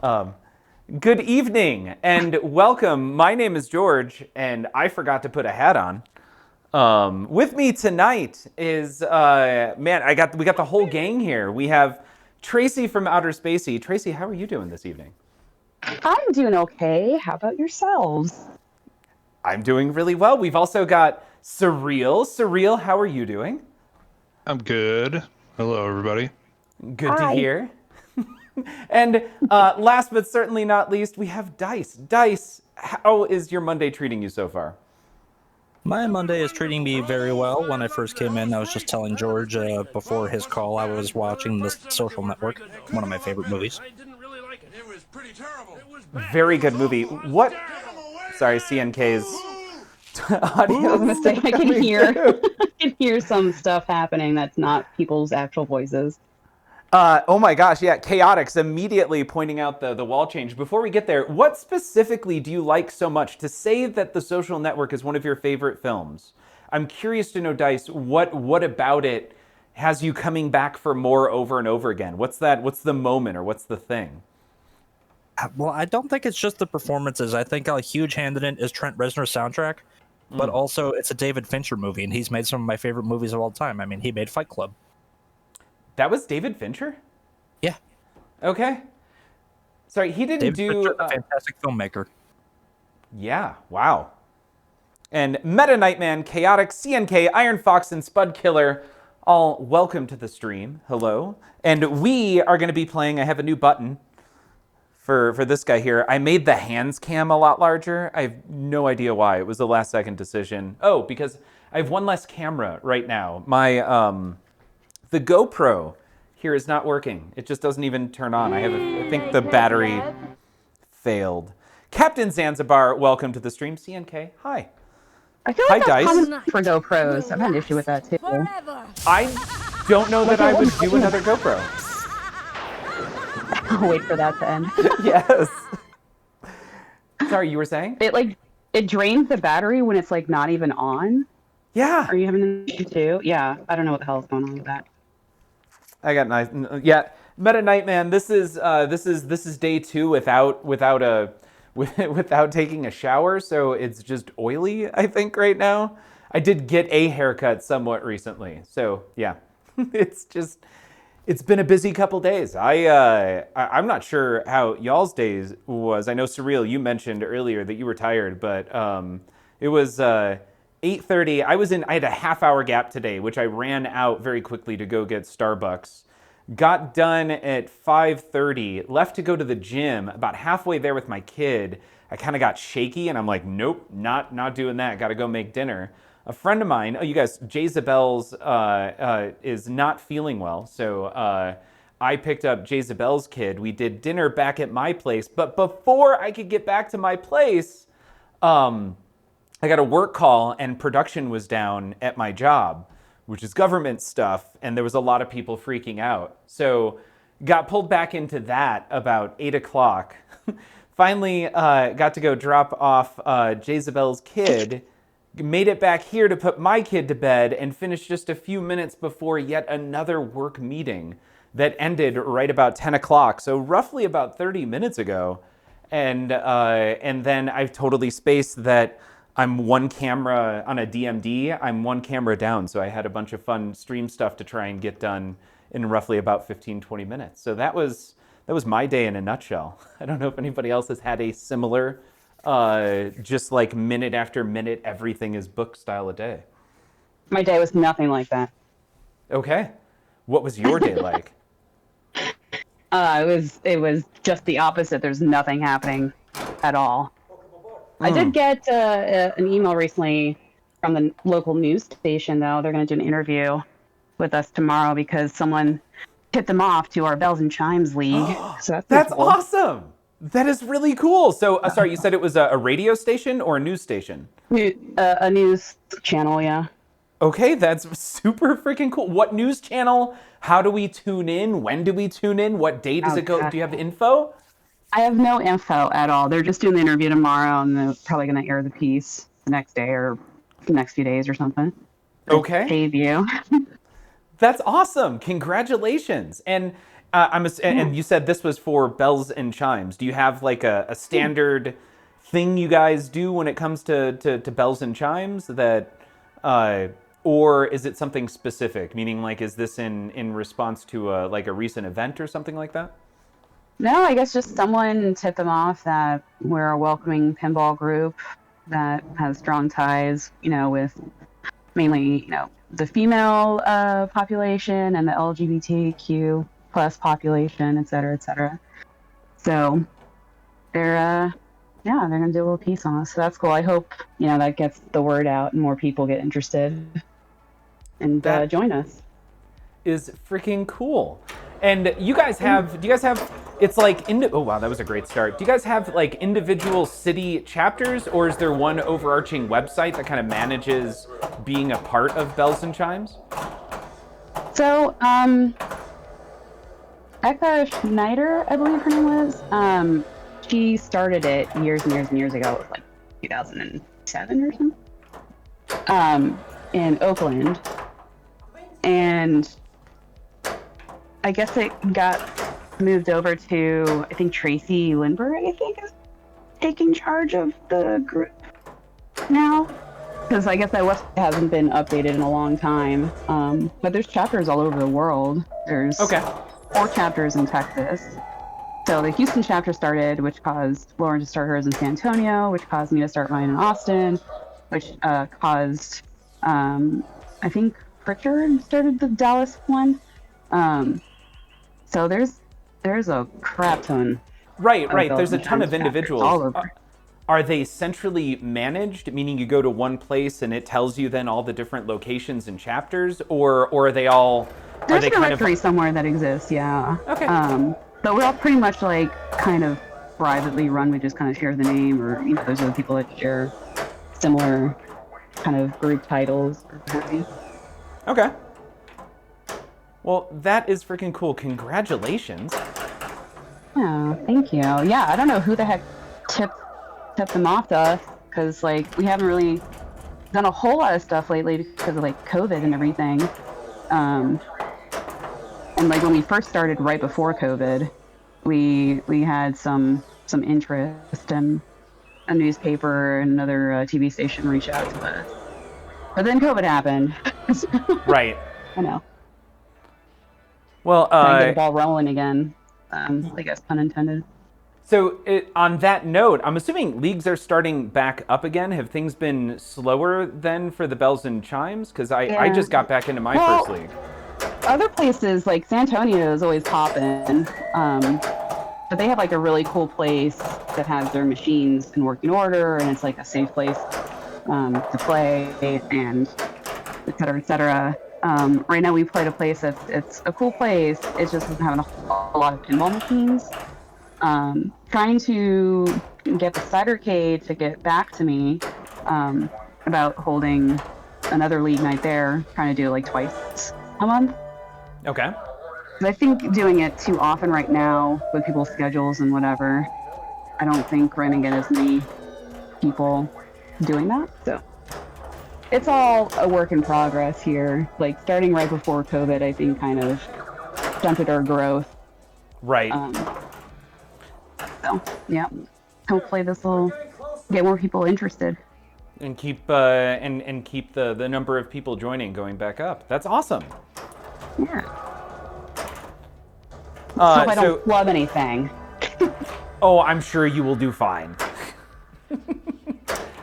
Um, Good evening and welcome. My name is George, and I forgot to put a hat on. With me tonight is we got the whole gang here. We have Tracy from Outer Spacey. Tracy, how are you doing this evening? I'm doing okay. How about yourselves? I'm doing really well. We've also got Surreal. Surreal, how are you doing? I'm good. Hello, everybody. Good to Hi. hear. And last but certainly not least, we have Dice. Dice, how is your Monday treating you so far? My Monday is treating me very well. When I first came in, I was just telling George before his call I was watching The Social Network, one of my favorite movies. I didn't really like it. It was pretty terrible. It was Very good movie. What? Sorry, CNK's audio. I was gonna say I can hear I can hear some stuff happening that's not people's actual voices. Oh my gosh, yeah, Chaotix immediately pointing out the wall change. Before we get there, what specifically do you like so much to say that The Social Network is one of your favorite films? I'm curious to know, Dice, what about it has you coming back for more over and over again? What's the moment or what's the thing? Well, I don't think it's just the performances. I think a huge hand in it is Trent Reznor's soundtrack, but also it's a David Fincher movie, and he's made some of my favorite movies of all time. I mean, he made Fight Club. That was David Fincher? Yeah. Okay. Sorry, he didn't David do... Fincher, a fantastic filmmaker. Yeah, wow. And Meta Nightman, Chaotic, CNK, Iron Fox, and Spud Killer, all welcome to the stream. Hello. And we are going to be playing, I have a new button for this guy here. I made the hands cam a lot larger. I have no idea why. It was a last second decision. Oh, because I have one less camera right now. The GoPro here is not working. It just doesn't even turn on. I think the battery failed. Captain Zanzibar, welcome to the stream. CNK, hi. I feel Hi, like Dice. that's common for GoPros. I've had an issue with that too. I don't know that I would do another GoPro. I'll wait for that to end. Yes. Sorry, you were saying? It drains the battery when it's like not even on. Yeah. Are you having an issue too? Yeah. I don't know what the hell is going on with that. I got nice. Yeah, Meta Nightman. This is day 2 without taking a shower, so it's just oily. I think right now. I did get a haircut somewhat recently, so yeah, it's been a busy couple days. I'm not sure how y'all's days was. I know Surreal, you mentioned earlier that you were tired, but it was 8:30. I had a half-hour gap today, which I ran out very quickly to go get Starbucks. Got done at 5:30, left to go to the gym. About halfway there with my kid, I kind of got shaky, and I'm like, nope, not doing that. Got to go make dinner. A friend of mine, you guys, Jezebel's is not feeling well, so I picked up Jezebel's kid. We did dinner back at my place, but before I could get back to my place, I got a work call and production was down at my job, which is government stuff, and there was a lot of people freaking out. So got pulled back into that about 8 o'clock. Finally got to go drop off Jezebel's kid, made it back here to put my kid to bed, and finished just a few minutes before yet another work meeting that ended right about 10 o'clock, so roughly about 30 minutes ago. And then I've totally spaced that I'm one camera on a DMD, I'm one camera down, so I had a bunch of fun stream stuff to try and get done in roughly about 15, 20 minutes. So that was my day in a nutshell. I don't know if anybody else has had a similar, just like minute after minute, everything is book style a day. My day was nothing like that. Okay. What was your day like? It was just the opposite. There's nothing happening at all. I did get an email recently from the local news station, though. They're going to do an interview with us tomorrow because someone tipped them off to our Bells and Chimes League. So That's cool. awesome. That is really cool. So, sorry, you said it was a radio station or a news station? A news channel, yeah. Okay, that's super freaking cool. What news channel? How do we tune in? When do we tune in? What day does it go? God. Do you have the info? I have no info at all. They're just doing the interview tomorrow, and they're probably going to air the piece the next day or the next few days or something. Okay. Save you. That's awesome. Congratulations. And And you said this was for bells and chimes. Do you have like a standard thing you guys do when it comes to bells and chimes that, or is it something specific? Meaning, like, is this in response to like a recent event or something like that? No, I guess just someone tipped them off that we're a welcoming pinball group that has strong ties, with mainly, the female population and the LGBTQ plus population, et cetera, et cetera. So they're they're gonna do a little piece on us. So that's cool. I hope that gets the word out and more people get interested and That- join us. Is freaking cool. And do you guys have, it's like, oh wow, that was a great start. Do you guys have like individual city chapters, or is there one overarching website that kind of manages being a part of Bells and Chimes? So, Eka Schneider, I believe her name was, she started it years and years and years ago. It was like 2007 or something, in Oakland. And I guess it got moved over to, I think Tracy Lindbergh, I think, is taking charge of the group now. Because I guess that website hasn't been updated in a long time. But there's chapters all over the world. There's 4 chapters in Texas. So the Houston chapter started, which caused Lauren to start hers in San Antonio, which caused me to start mine in Austin, which caused, I think, Pritchard started the Dallas one. So there's a crap ton. Right. There's a ton of individuals. All over. Are they centrally managed, meaning you go to one place and it tells you then all the different locations and chapters, or are they all? There's are they a directory somewhere that exists, yeah. Okay. But we're all pretty much like kind of privately run. We just kind of share the name, or there's other people that share similar kind of group titles or what have you. Okay. Well, that is freaking cool. Congratulations. Yeah, thank you. Yeah, I don't know who the heck tipped them off to us, because like we haven't really done a whole lot of stuff lately because of like COVID and everything. And like when we first started right before COVID, we had some interest, and a newspaper and another TV station reached out to us. But then COVID happened. Right. I know. Well, Trying to get the ball rolling again. I guess pun intended. So on that note, I'm assuming leagues are starting back up again. Have things been slower then for the Bells and Chimes? Because I just got back into my first league. Other places like San Antonio is always popping, but they have like a really cool place that has their machines in working order, and it's like a safe place to play, and et cetera, et cetera. Right now we played a place it's a cool place. It just doesn't have a lot of pinball machines. Trying to get the Cidercade to get back to me about holding another league night there, trying to do it like twice a month. Okay. I think doing it too often right now with people's schedules and whatever, I don't think we're going to get as many people doing that. So it's all a work in progress here. Like starting right before COVID, I think kind of stunted our growth. Right. So yeah, hopefully this will get more people interested. And keep keep the number of people joining going back up. That's awesome. Yeah. Hope I don't flub anything. Oh, I'm sure you will do fine.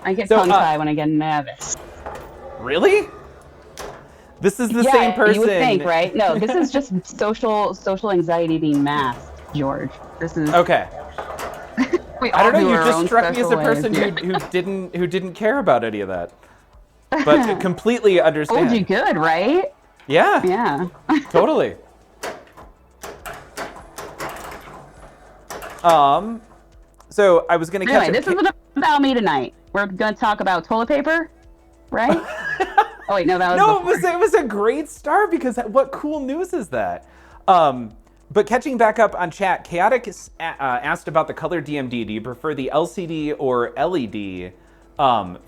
I get tongue-tied when I get nervous. Really? This is the same person. You would think, right? No, this is just social anxiety being masked, George. This is okay. I don't know. You just struck me as a person who didn't care about any of that, but completely understand. Told you good, right? Yeah. Yeah. Totally. So I was gonna catch. Anyway, this isn't about me tonight. We're gonna talk about toilet paper, right? Oh wait, no, that was no. It was a great start because what cool news is that? But catching back up on chat, Chaotic asked about the color DMD. Do you prefer the LCD or LED?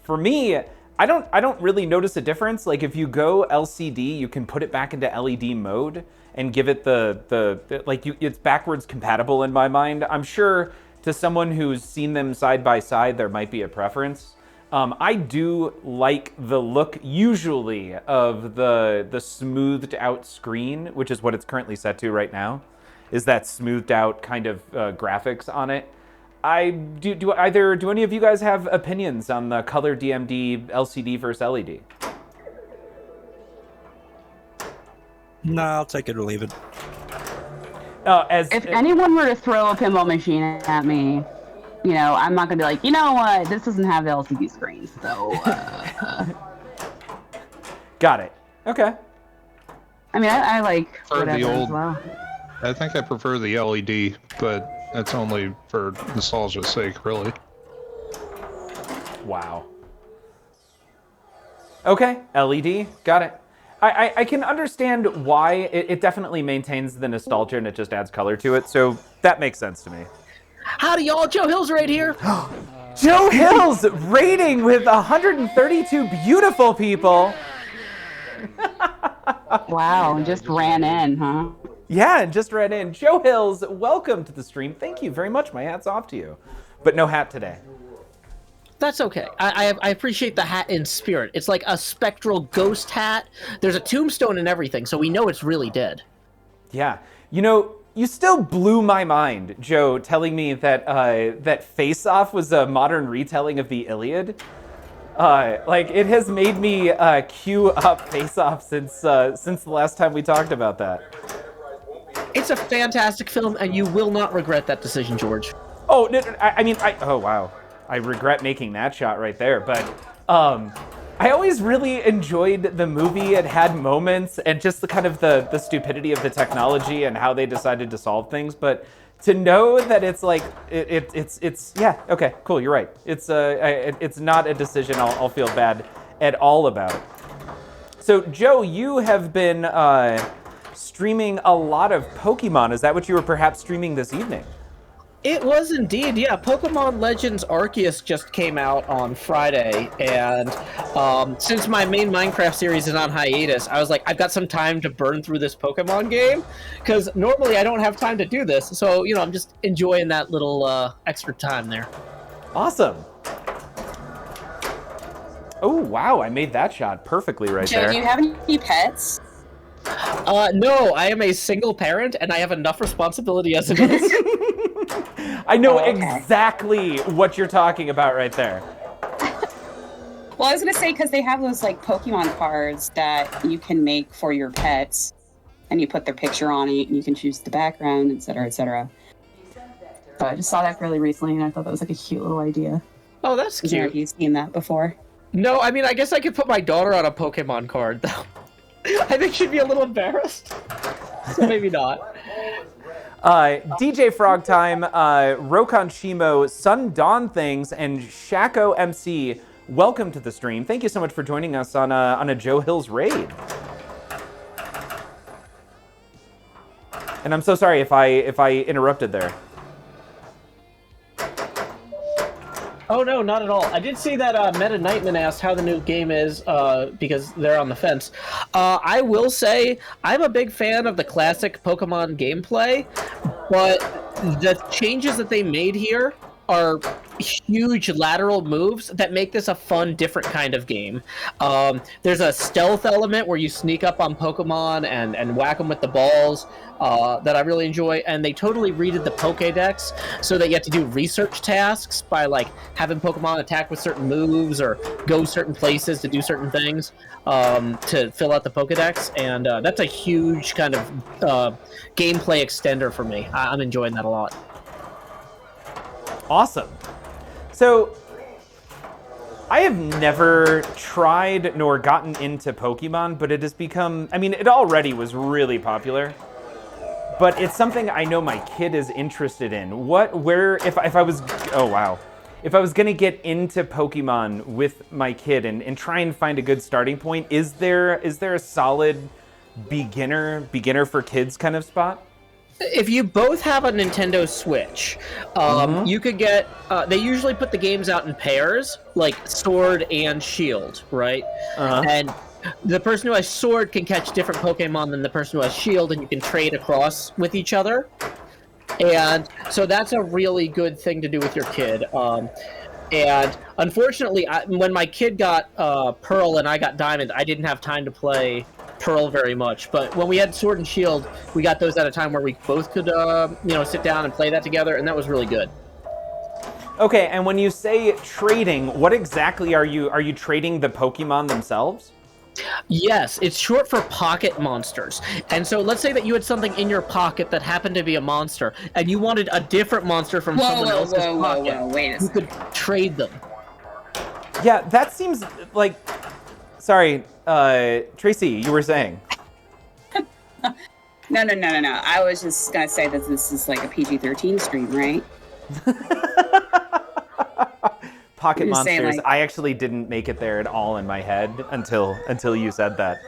For me, I don't really notice a difference. Like if you go LCD, you can put it back into LED mode and give it it's backwards compatible in my mind. I'm sure to someone who's seen them side by side, there might be a preference. I do like the look usually of the smoothed out screen, which is what it's currently set to right now, is that smoothed out kind of graphics on it. Do any of you guys have opinions on the color DMD LCD versus LED? No, I'll take it or leave it. If anyone were to throw a pinball machine at me, I'm not gonna be like, you know what, this doesn't have the LCD screen, so. Got it. Okay. I mean, I like For the whatever old- as well. I think I prefer the LED, but that's only for nostalgia's sake, really. Wow. Okay, LED, got it. I can understand why it definitely maintains the nostalgia and it just adds color to it, so that makes sense to me. Howdy, y'all. Joe Hill's right here. Joe Hill's rating with 132 beautiful people. Wow, just ran in, huh? Yeah, and just read in. Joe Hills, welcome to the stream. Thank you very much. My hat's off to you. But no hat today. That's okay. I appreciate the hat in spirit. It's like a spectral ghost hat. There's a tombstone and everything, so we know it's really dead. Yeah. You still blew my mind, Joe, telling me that that Face Off was a modern retelling of the Iliad. It has made me queue up Face Off since the last time we talked about that. It's a fantastic film, and you will not regret that decision, George. Oh, no, oh, wow. I regret making that shot right there, but I always really enjoyed the movie. It had moments and just the kind of the stupidity of the technology and how they decided to solve things, but to know that it's like, it's yeah, okay, cool, you're right. It's not a decision I'll feel bad at all about. So, Joe, you have been streaming a lot of Pokemon. Is that what you were perhaps streaming this evening? It was indeed, yeah. Pokemon Legends Arceus just came out on Friday, and since my main Minecraft series is on hiatus, I was like, I've got some time to burn through this Pokemon game, because normally I don't have time to do this, so, I'm just enjoying that little extra time there. Awesome. Oh, wow, I made that shot perfectly right Joe, there. do you have any pets? No, I am a single parent, and I have enough responsibility as it is. I know okay. exactly what you're talking about right there. Well, I was gonna say, because they have those like Pokemon cards that you can make for your pets, and you put their picture on it, and you can choose the background, etc., etc. So I just saw that fairly recently, and I thought that was like a cute little idea. Oh, that's I don't know if cute. you've seen that before. No, I mean, I guess I could put my daughter on a Pokemon card, though. I think she'd be a little embarrassed. So maybe not. DJ Frog Time, Rokon Shimo, Sun Dawn Things, and Shaco MC, welcome to the stream. Thank you so much for joining us on a Joe Hills raid. And I'm so sorry if I interrupted there. Oh, no, not at all. I did see that Meta Nightman asked how the new game is, because they're on the fence. I will say, I'm a big fan of the classic Pokemon gameplay, but the changes that they made here are huge lateral moves that make this a fun, different kind of game. There's a stealth element where you sneak up on Pokemon and whack them with the balls that I really enjoy, and they totally redid the Pokédex so that you have to do research tasks by like having Pokemon attack with certain moves or go certain places to do certain things to fill out the Pokédex, and that's a huge kind of gameplay extender for me. I'm enjoying that a lot. Awesome. So, I have never tried nor gotten into Pokemon, but it has become, I mean, it already was really popular, but it's something I know my kid is interested in. If I was, oh wow. If I was gonna get into Pokemon with my kid and try and find a good starting point, is there a solid beginner for kids kind of spot? If you both have a Nintendo Switch, you could get. They usually put the games out in pairs, like Sword and Shield, right? And the person who has Sword can catch different Pokemon than the person who has Shield, and you can trade across with each other. And so that's a really good thing to do with your kid. And unfortunately, when my kid got Pearl and I got Diamond, I didn't have time to play Pearl very much. But when we had Sword and Shield, we got those at a time where we both could, sit down and play that together, and that was really good. Okay, and when you say trading, what exactly are you trading the Pokemon themselves? Yes, it's short for pocket monsters. And so let's say that you had something in your pocket that happened to be a monster, and you wanted a different monster from someone else's pocket. Whoa, wait a You second. could trade them. Yeah, that seems like... Sorry, Tracy, you were saying. No. I was just gonna say that this is like a PG-13 stream, right? Pocket You're saying, monsters. like- I actually didn't make it there at all in my head until you said that.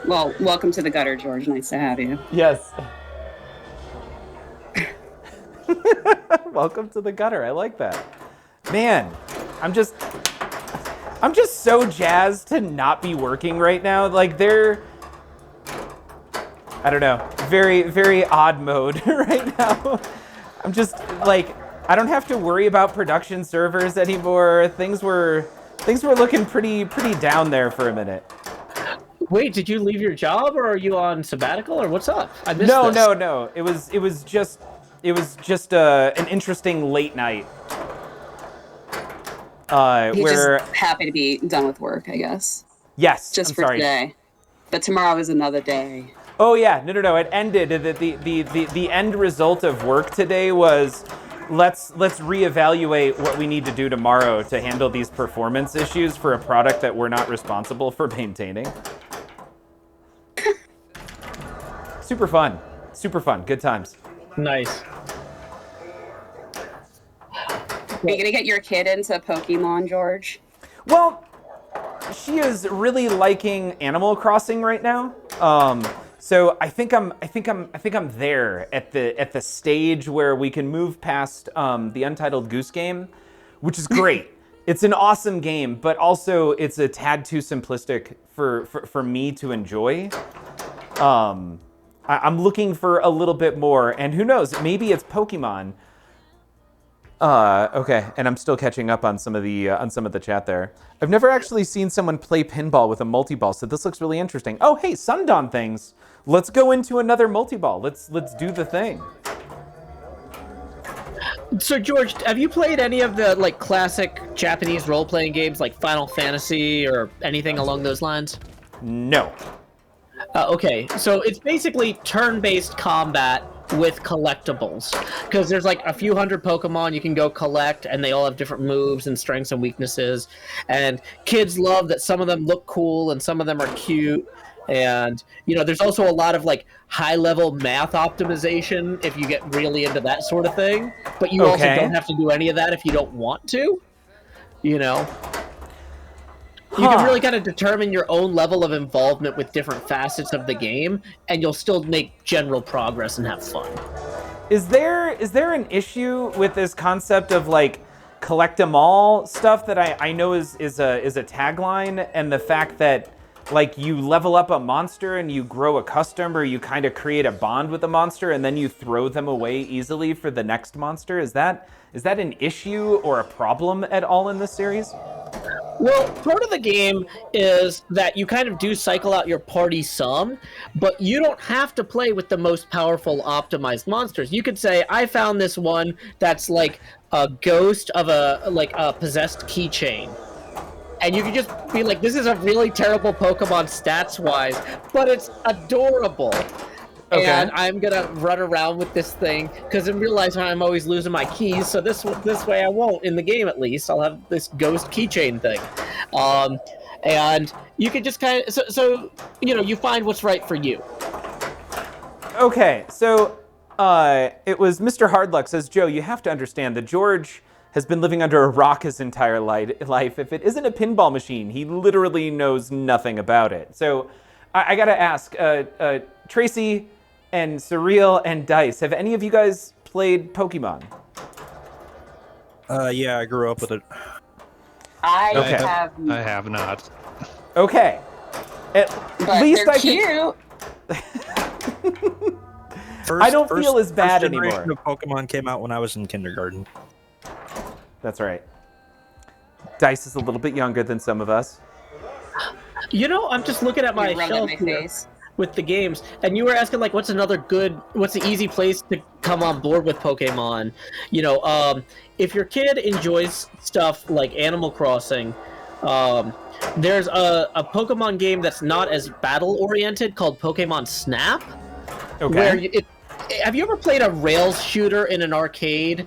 Well, welcome to the gutter, George. Nice to have you. Yes. Welcome to the gutter. I like that. Man, I'm just so jazzed to not be working right now. Like I don't know, very, very odd mode right now. I'm just like, I don't have to worry about production servers anymore. Things were looking pretty down there for a minute. Wait, did you leave your job, or are you on sabbatical, or what's up? I missed No. this. It was just an interesting late night. He's Where just happy to be done with work, I guess. yes, Just I'm for sorry. today. But tomorrow is another day. Oh yeah, no. It ended. The end result of work today was let's reevaluate what we need to do tomorrow to handle these performance issues for a product that we're not responsible for maintaining. Super fun. Good times. Nice. Are you gonna get your kid into Pokemon, George? Well, she is really liking Animal Crossing right now. So I think I'm there at the stage where we can move past the Untitled Goose Game, which is great. It's an awesome game, but also it's a tad too simplistic for me to enjoy. I'm looking for a little bit more, and who knows? Maybe it's Pokemon. Okay, and I'm still catching up on some of the chat there. I've never actually seen someone play pinball with a multi-ball, so this looks really interesting. Oh, hey, Sundawn things. Let's go into another multi-ball. Let's do the thing. So, George, have you played any of the classic Japanese role-playing games like Final Fantasy or anything along those lines? No. Okay, so it's basically turn-based combat with collectibles, because there's a few hundred Pokemon you can go collect, and they all have different moves and strengths and weaknesses, and kids love that some of them look cool and some of them are cute, and there's also a lot of high-level math optimization if you get really into that sort of thing, but you also Okay. don't have to do any of that if you don't want to. You can really kind of determine your own level of involvement with different facets of the game, and you'll still make general progress and have fun. Is there an issue with this concept of collect 'em all stuff that I know is a tagline, and the fact that you level up a monster and you grow a custom, or you kind of create a bond with a monster and then you throw them away easily for the next monster? Is that an issue or a problem at all in this series? Well, part of the game is that you kind of do cycle out your party some, but you don't have to play with the most powerful optimized monsters. You could say, I found this one that's like a ghost of a possessed keychain. And you could just be like, this is a really terrible Pokemon stats-wise, but it's adorable. Okay. And I'm gonna run around with this thing, because in real life I'm always losing my keys, so this way I won't, in the game at least. I'll have this ghost keychain thing. And you could just kind of, so you find what's right for you. Okay, so it was Mr. Hardluck says, Joe, you have to understand that George has been living under a rock his entire life. If it isn't a pinball machine, he literally knows nothing about it. So I gotta ask, Tracy, and Surreal and Dice. Have any of you guys played Pokemon? Yeah, I grew up with it. I Okay. have, I have not. Okay. At but least they're I can. cute. I don't feel as bad first generation anymore. of Pokemon came out when I was in kindergarten. That's right. Dice is a little bit younger than some of us. You know, I'm just looking at my You rubbed it in shelf my here face. with the games, and you were asking like, what's the easy place to come on board with Pokemon? You know, if your kid enjoys stuff like Animal Crossing, there's a Pokemon game that's not as battle oriented called Pokemon Snap. Okay. Where have you ever played a rails shooter in an arcade?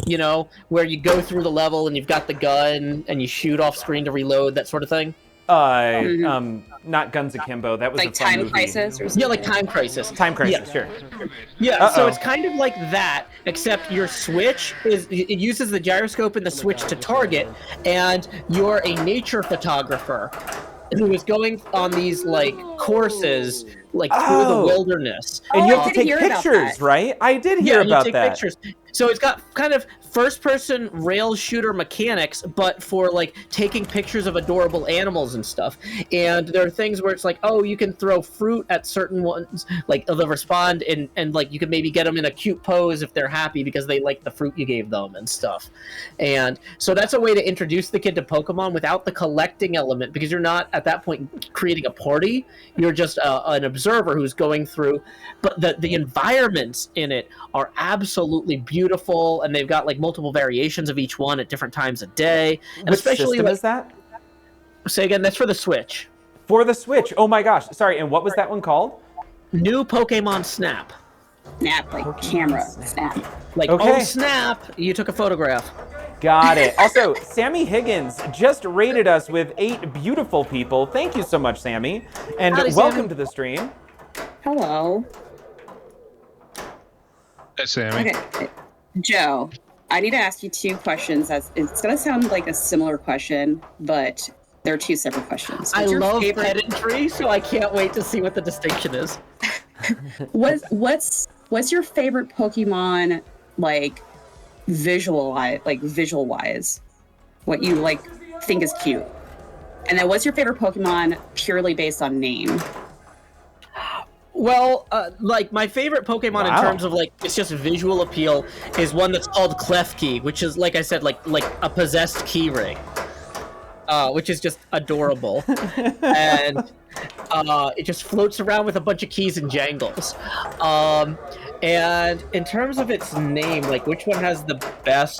You know, where you go through the level and you've got the gun and you shoot off screen to reload, that sort of thing. Not Guns Akimbo. That was Like a fun Time movie. Crisis or something? Yeah, like Time Crisis. Time Crisis, Yeah. sure. Yeah, so Uh-oh. it's kind of like that, except your Switch it uses the gyroscope in the Switch to target, and you're a nature photographer who is going on these like courses like through the Oh. wilderness. And you Oh, have I to did take hear about pictures, that. right? I did Yeah, hear and about you take that. pictures. So it's got kind of first-person rail shooter mechanics, but for like taking pictures of adorable animals and stuff. And there are things where it's like, oh, you can throw fruit at certain ones, like they'll respond, and like you can maybe get them in a cute pose if they're happy because they like the fruit you gave them and stuff. And so that's a way to introduce the kid to Pokemon without the collecting element, because you're not at that point creating a party. You're just an observer who's going through. But the environments in it are absolutely beautiful, and they've got like multiple variations of each one at different times of day. And Which especially system like, is that? say again, that's for the Switch. For the Switch. Oh my gosh. Sorry, and what was that one called? New Pokemon Snap. Snap, like camera. Snap. Like, Okay. oh snap, you took a photograph. Got it. Also, Sammy Higgins just rated us with 8 beautiful people. Thank you so much, Sammy. And Howdy, welcome Sammy. to the stream. Hello. Hey, Sammy. Okay. Joe, I need to ask you 2 questions. It's going to sound like a similar question, but they're 2 separate questions. I What's your love favorite- pedantry, so I can't wait to see what the distinction is. What's your favorite Pokemon, like visual wise? What you like think is cute? And then what's your favorite Pokemon purely based on name? Well, like my favorite Pokemon Wow. in terms of like it's just visual appeal is one that's called Klefki, which is like I said, like a possessed keyring, which is just adorable, and it just floats around with a bunch of keys and jangles. And in terms of its name, like which one has the best?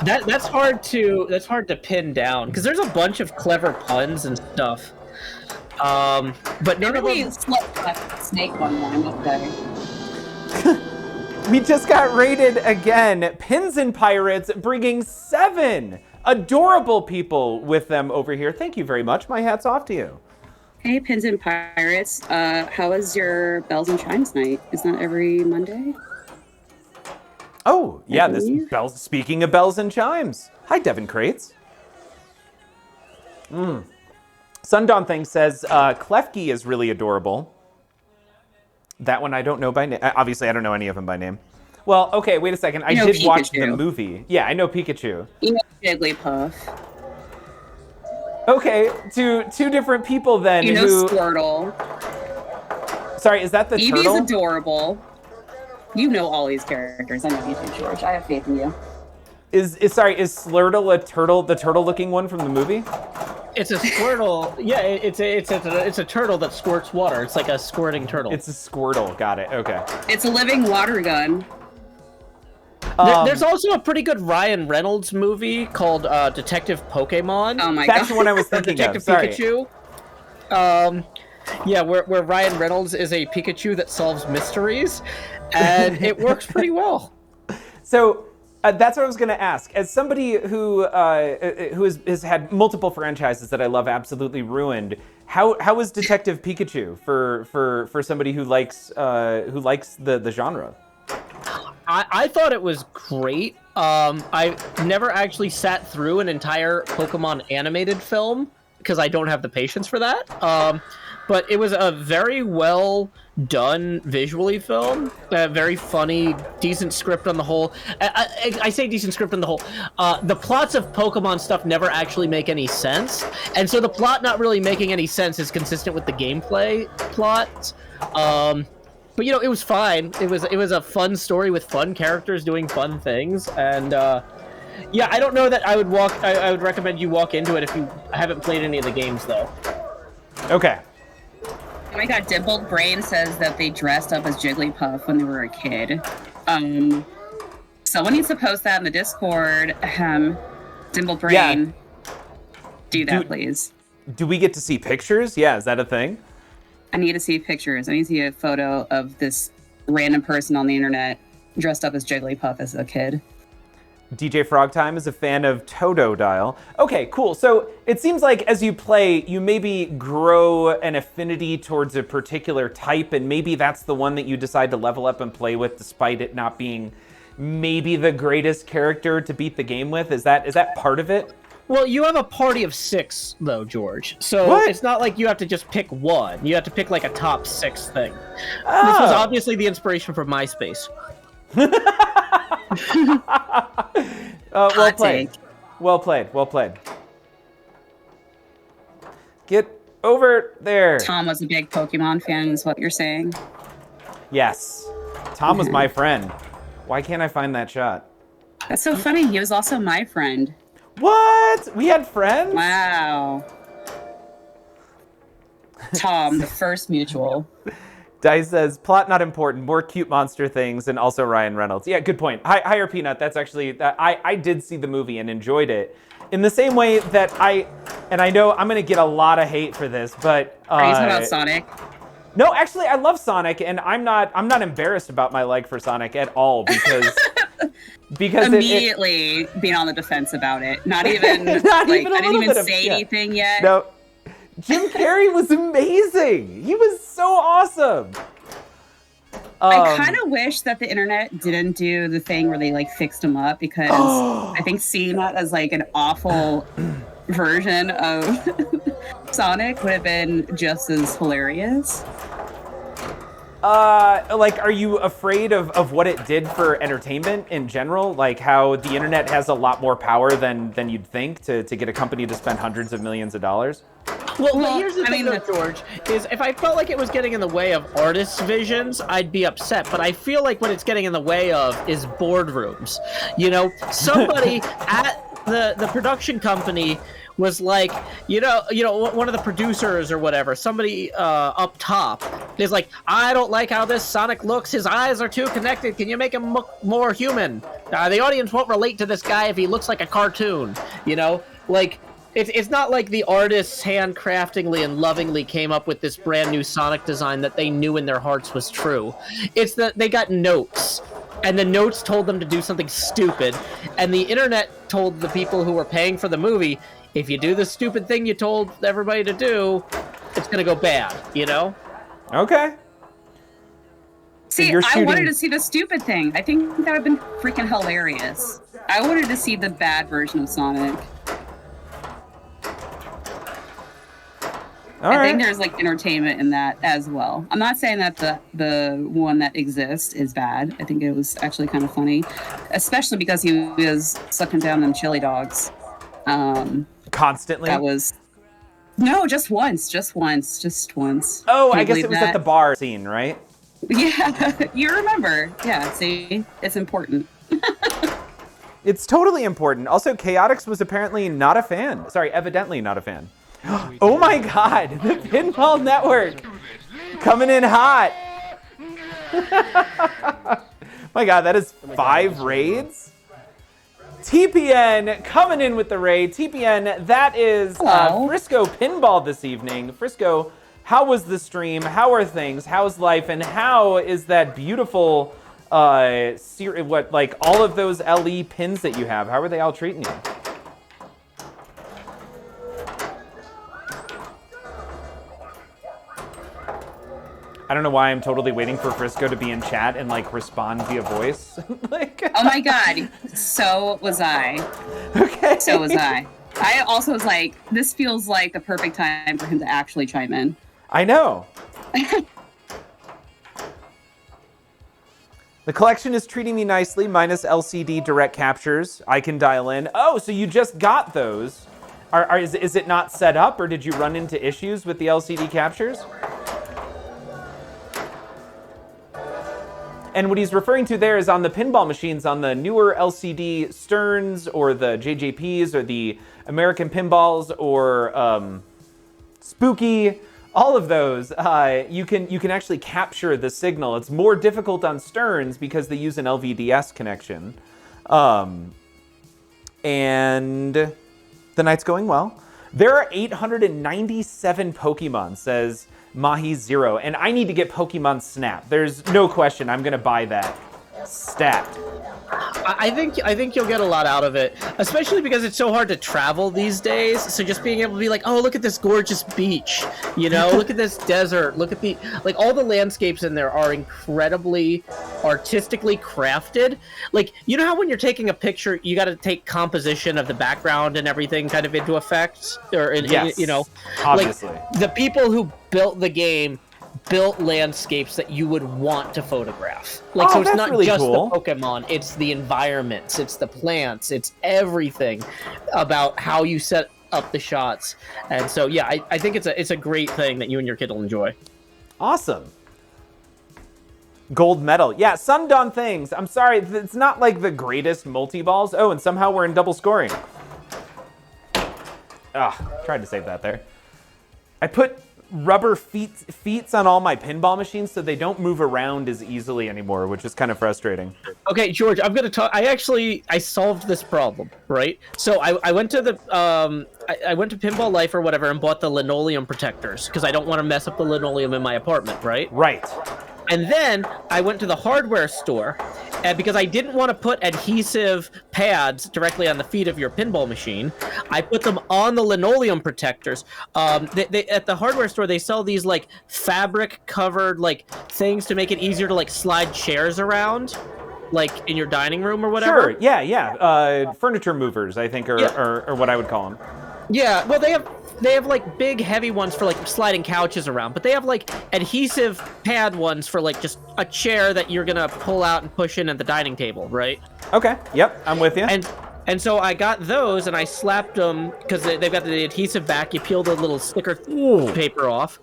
That's hard to pin down because there's a bunch of clever puns and stuff. But none of Really them. snake one, I must say. We just got rated again. Pins and Pirates bringing 7 adorable people with them over here. Thank you very much. My hat's off to you. Hey, Pins and Pirates. How was your Bells and Chimes night? Isn't that every Monday? Oh, yeah, this believe. bells. Speaking of bells and chimes. Hi, Devin Crates. Sundawn Thing says, Klefki is really adorable. That one I don't know by name. Obviously, I don't know any of them by name. Well, okay, wait a second. I You know did watch the Pikachu. movie. Yeah, I know Pikachu. You know Jigglypuff. Okay, two different people then You know who... Squirtle. Sorry, is that the Eevee's turtle? adorable. You know all these characters. I know you do, George. I have faith in you. Is Slurtle a turtle, the turtle-looking one from the movie? It's a Squirtle. Yeah, it's a turtle that squirts water. It's like a squirting turtle. It's a Squirtle. Got it. Okay. It's a living water gun. There's also a pretty good Ryan Reynolds movie called Detective Pokemon. Oh my That's god. the one I was Or thinking Detective of. Sorry. Pikachu. Yeah, where Ryan Reynolds is a Pikachu that solves mysteries, and it works pretty well. So that's what I was going to ask. As somebody who has had multiple franchises that I love absolutely ruined, how is Detective Pikachu for somebody who likes the genre? I thought it was great. I never actually sat through an entire Pokemon animated film because I don't have the patience for that. but it was a very well done visually film. Very funny, decent script on the whole. I say decent script on the whole. The plots of Pokemon stuff never actually make any sense, and so the plot not really making any sense is consistent with the gameplay plot. But it was fine. It was a fun story with fun characters doing fun things, and yeah, I don't know that I would I would recommend you walk into it if you haven't played any of the games, though. Okay. Oh my god, Dimpled Brain says that they dressed up as Jigglypuff when they were a kid. Someone needs to post that in the Discord. Dimpled Brain. Yeah. Do that, please. Do we get to see pictures? Yeah, is that a thing? I need to see pictures. I need to see a photo of this random person on the internet dressed up as Jigglypuff as a kid. DJ Frogtime is a fan of Totodile. Okay, cool. So it seems like as you play, you maybe grow an affinity towards a particular type, and maybe that's the one that you decide to level up and play with, despite it not being maybe the greatest character to beat the game with. Is that part of it? Well, you have a party of 6, though, George. So What? It's not like you have to just pick one. You have to pick like a top 6 thing. Oh. This was obviously the inspiration for MySpace. Well played. Well played. Well played. Get over there. Tom was a big Pokemon fan, is what you're saying? Yes. Tom was my friend. Why can't I find that shot? That's so funny. He was also my friend. What? We had friends? Wow. Tom, the first mutual. Dice says, plot not important, more cute monster things, and also Ryan Reynolds. Yeah, good point. Higher Peanut, that's actually, I did see the movie and enjoyed it. In the same way that I know I'm going to get a lot of hate for this, but... Are you talking about Sonic? No, actually, I love Sonic, and I'm not embarrassed about my like for Sonic at all, because immediately being on the defense about it. Not even Not like even a I didn't little even bit of- say yeah. anything yet. No, Jim Carrey was amazing. He was so awesome. I kind of wish that the internet didn't do the thing where they like fixed him up, because I think seeing that as like an awful version of Sonic would have been just as hilarious. Like, are you afraid of what it did for entertainment in general? Like how the internet has a lot more power than you'd think to get a company to spend hundreds of millions of dollars? Well, here's the thing, though, George, is if I felt like it was getting in the way of artists' visions, I'd be upset. But I feel like what it's getting in the way of is boardrooms. Somebody at the production company was like, one of the producers or whatever, somebody up top is like, I don't like how this Sonic looks. His eyes are too connected. Can you make him look more human? The audience won't relate to this guy if he looks like a cartoon. It's not like the artists handcraftingly and lovingly came up with this brand new Sonic design that they knew in their hearts was true. It's that they got notes, and the notes told them to do something stupid, and the internet told the people who were paying for the movie, if you do the stupid thing you told everybody to do, it's gonna go bad, Okay. See, I wanted to see the stupid thing. I think that would have been freaking hilarious. I wanted to see the bad version of Sonic. I think there's like entertainment in that as well. I'm not saying that the one that exists is bad. I think it was actually kind of funny, especially because he was sucking down them chili dogs. Constantly? That was... No, just once. Oh, I guess it was at the bar scene, right? Yeah, you remember. Yeah, see? It's important. It's totally important. Also, Chaotix was apparently not a fan. Sorry, evidently not a fan. Oh my god, the Pinball Network coming in hot. My god, that is 5 raids. TPN coming in with the raid. TPN, that is Frisco Pinball this evening. Frisco, how was the stream? How are things? How's life? And how is that beautiful, all of those LE pins that you have? How are they all treating you? I don't know why I'm totally waiting for Frisco to be in chat and respond via voice. Oh my god, so was I. Okay. So was I. I also was like, this feels like the perfect time for him to actually chime in. I know. The collection is treating me nicely, minus LCD direct captures. I can dial in. Oh, so you just got those. Is it not set up, or did you run into issues with the LCD captures? And what he's referring to there is on the pinball machines, on the newer LCD Sterns or the JJPs or the American Pinballs or Spooky, all of those, you can actually capture the signal. It's more difficult on Sterns because they use an LVDS connection. And the night's going well. There are 897 Pokemon, says Mahi0, and I need to get Pokemon Snap. There's no question I'm gonna buy that stat. I think you'll get a lot out of it, especially because it's so hard to travel these days. So just being able to be like, oh, look at this gorgeous beach, you know, look at this desert, look at the all the landscapes in there are incredibly artistically crafted. Like, you know how when you're taking a picture, you got to take composition of the background and everything kind of into effect, Yes, you know, obviously. like the people who built the game built landscapes that you would want to photograph. Like, so it's not really just cool. the Pokemon, it's the environments, it's the plants, it's everything about how you set up the shots. And so, yeah, I think it's a great thing that you and your kid will enjoy. Awesome. Gold medal. Yeah, Sundawn Things. I'm sorry, it's not like the greatest multi-balls. Oh, and somehow we're in double scoring. Tried to save that there. I put rubber feet on all my pinball machines so they don't move around as easily anymore, which is kind of frustrating. Okay, George, I'm gonna talk. I solved this problem, right? So I went to the I went to Pinball Life or whatever and bought the linoleum protectors because I don't want to mess up the linoleum in my apartment, right? Right. And then I went to the hardware store, and because I didn't want to put adhesive pads directly on the feet of your pinball machine, I put them on the linoleum protectors. They at the hardware store, they sell these like fabric covered like things to make it easier to like slide chairs around, like in your dining room or whatever. Sure. Yeah. Furniture movers, I think, are what I would call them. Yeah. Well, they have like big heavy ones for like sliding couches around, but they have like adhesive pad ones for like just a chair that you're gonna pull out and push in at the dining table, right? Okay. Yep. I'm with you. And so I got those and I slapped them because they've got the adhesive back. You peel the little sticker paper off,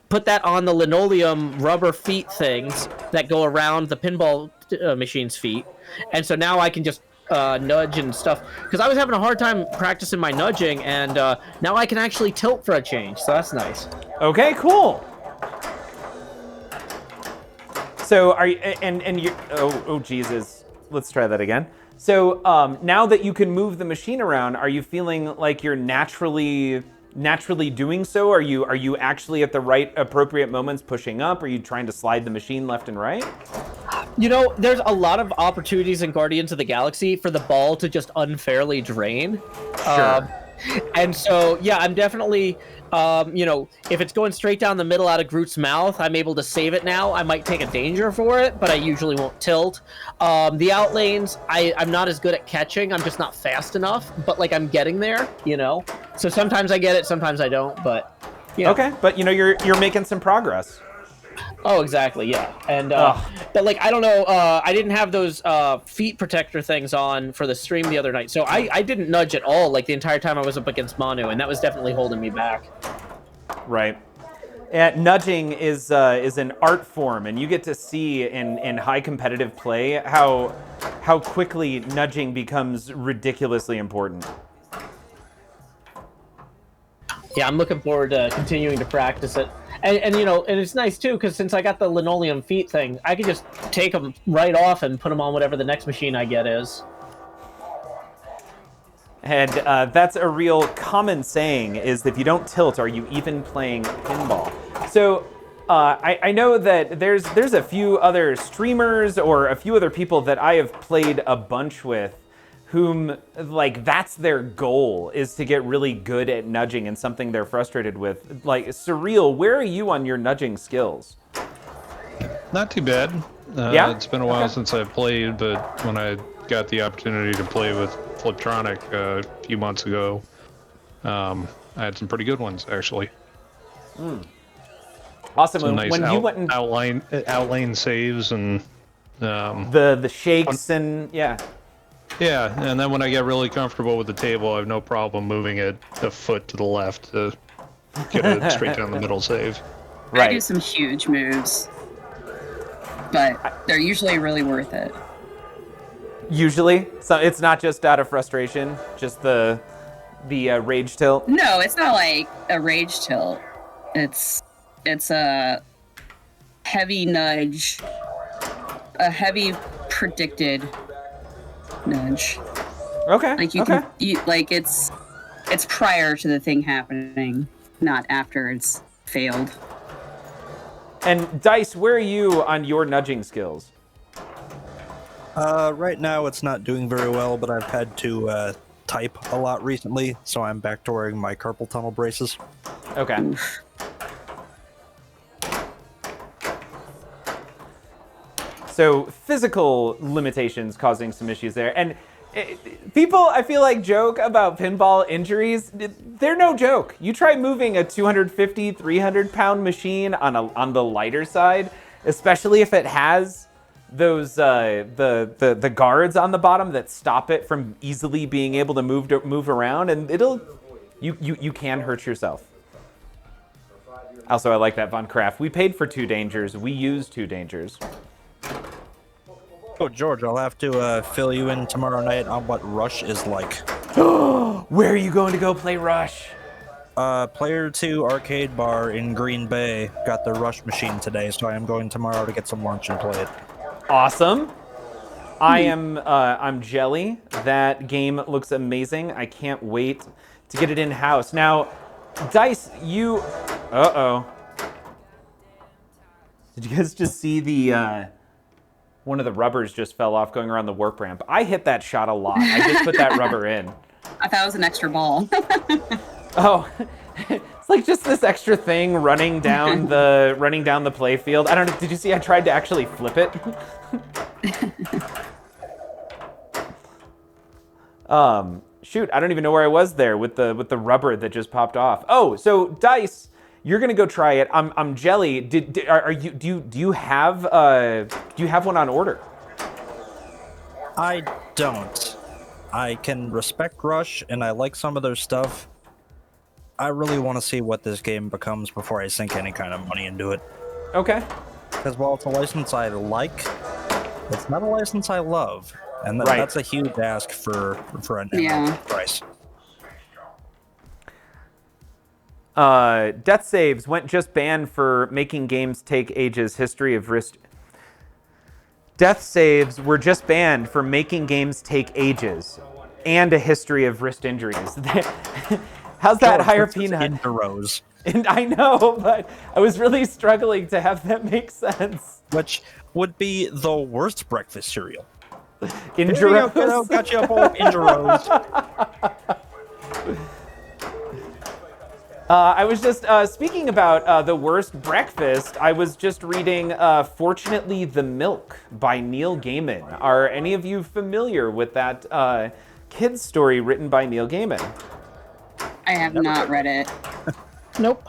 put that on the linoleum rubber feet things that go around the pinball machine's feet, and so now I can just nudge and stuff, because I was having a hard time practicing my nudging, and now I can actually tilt for a change, so that's nice. Okay, cool. So are you, and you, oh Jesus, let's try that again. So now that you can move the machine around, are you feeling like you're naturally doing so? Are you actually at the right appropriate moments pushing up? Are you trying to slide the machine left and right? You know, there's a lot of opportunities in Guardians of the Galaxy for the ball to just unfairly drain. Sure. And so, yeah, I'm definitely, you know, if it's going straight down the middle out of Groot's mouth, I'm able to save it now. I might take a danger for it, but I usually won't tilt. The out lanes, I'm not as good at catching. I'm just not fast enough, but, like, I'm getting there, you know? So sometimes I get it, sometimes I don't, but, yeah. Okay, but, you know, you're making some progress. Oh, exactly, yeah. And, but, like, I don't know, I didn't have those feet protector things on for the stream the other night, so I didn't nudge at all, like, the entire time I was up against Manu, and that was definitely holding me back. Right. Nudging is an art form, and you get to see in high competitive play how quickly nudging becomes ridiculously important. Yeah, I'm looking forward to continuing to practice it. And you know, and it's nice too, because since I got the linoleum feet thing, I could just take them right off and put them on whatever the next machine I get is. And that's a real common saying, is if you don't tilt, are you even playing pinball? So I know that there's a few other streamers or a few other people that I have played a bunch with whom, like, that's their goal, is to get really good at nudging and something they're frustrated with. Like, Surreal, where are you on your nudging skills? Not too bad. Yeah? It's been a while since I've played, but when I got the opportunity to play with Fliptronic a few months ago, I had some pretty good ones, actually. Awesome. Some nice When you went and outlane saves and the shakes and yeah. yeah, and then when I get really comfortable with the table, I have no problem moving it a foot to the left to get a straight down the middle save. Right. I do some huge moves, but they're usually really worth it. Usually, so it's not just out of frustration, just the rage tilt. No, it's not like a rage tilt. It's a heavy nudge, a heavy predicted nudge. Okay. Like like it's prior to the thing happening, not after it's failed. And Dice, where are you on your nudging skills? Right now it's not doing very well, but I've had to type a lot recently, so I'm back to wearing my carpal tunnel braces. Okay. So physical limitations causing some issues there. And people, I feel like, joke about pinball injuries. They're no joke. You try moving a 250, 300-pound machine on the lighter side, especially if it has those the guards on the bottom that stop it from easily being able to move around, and you can hurt yourself. Also, I like that Von Kraft. We paid for 2 dangers. We used 2 dangers. Oh, George, I'll have to fill you in tomorrow night on what Rush is like. Where are you going to go play Rush? Player 2 arcade bar in Green Bay got the Rush machine today, so I am going tomorrow to get some lunch and play it. Awesome. I'm jelly. That game looks amazing. I can't wait to get it in house. Now, Dice, you. Did you guys just see the? One of the rubbers just fell off going around the warp ramp. I hit that shot a lot. I just put that rubber in. I thought it was an extra ball. Oh, it's like just this extra thing running down the play field. I don't know. Did you see? I tried to actually flip it. Shoot, I don't even know where I was there with the rubber that just popped off. Oh, so Dice, you're gonna go try it. I'm jelly. Do you have one on order? I don't. I can respect Rush, and I like some of their stuff. I really want to see what this game becomes before I sink any kind of money into it. Okay. Because while it's a license I like, it's not a license I love, and that's a huge ask for an MMO price. Death saves went just banned for making games take ages. History of wrist. Death saves were just banned for making games take ages, and a history of wrist injuries. How's that higher peanut? Into rows. And I know, but I was really struggling to have that make sense. Which would be the worst breakfast cereal. Injuros. Got you a bowl of Injuros. I was just speaking about the worst breakfast. I was just reading Fortunately the Milk by Neil Gaiman. Are any of you familiar with that kid's story written by Neil Gaiman? I have not read it. Nope.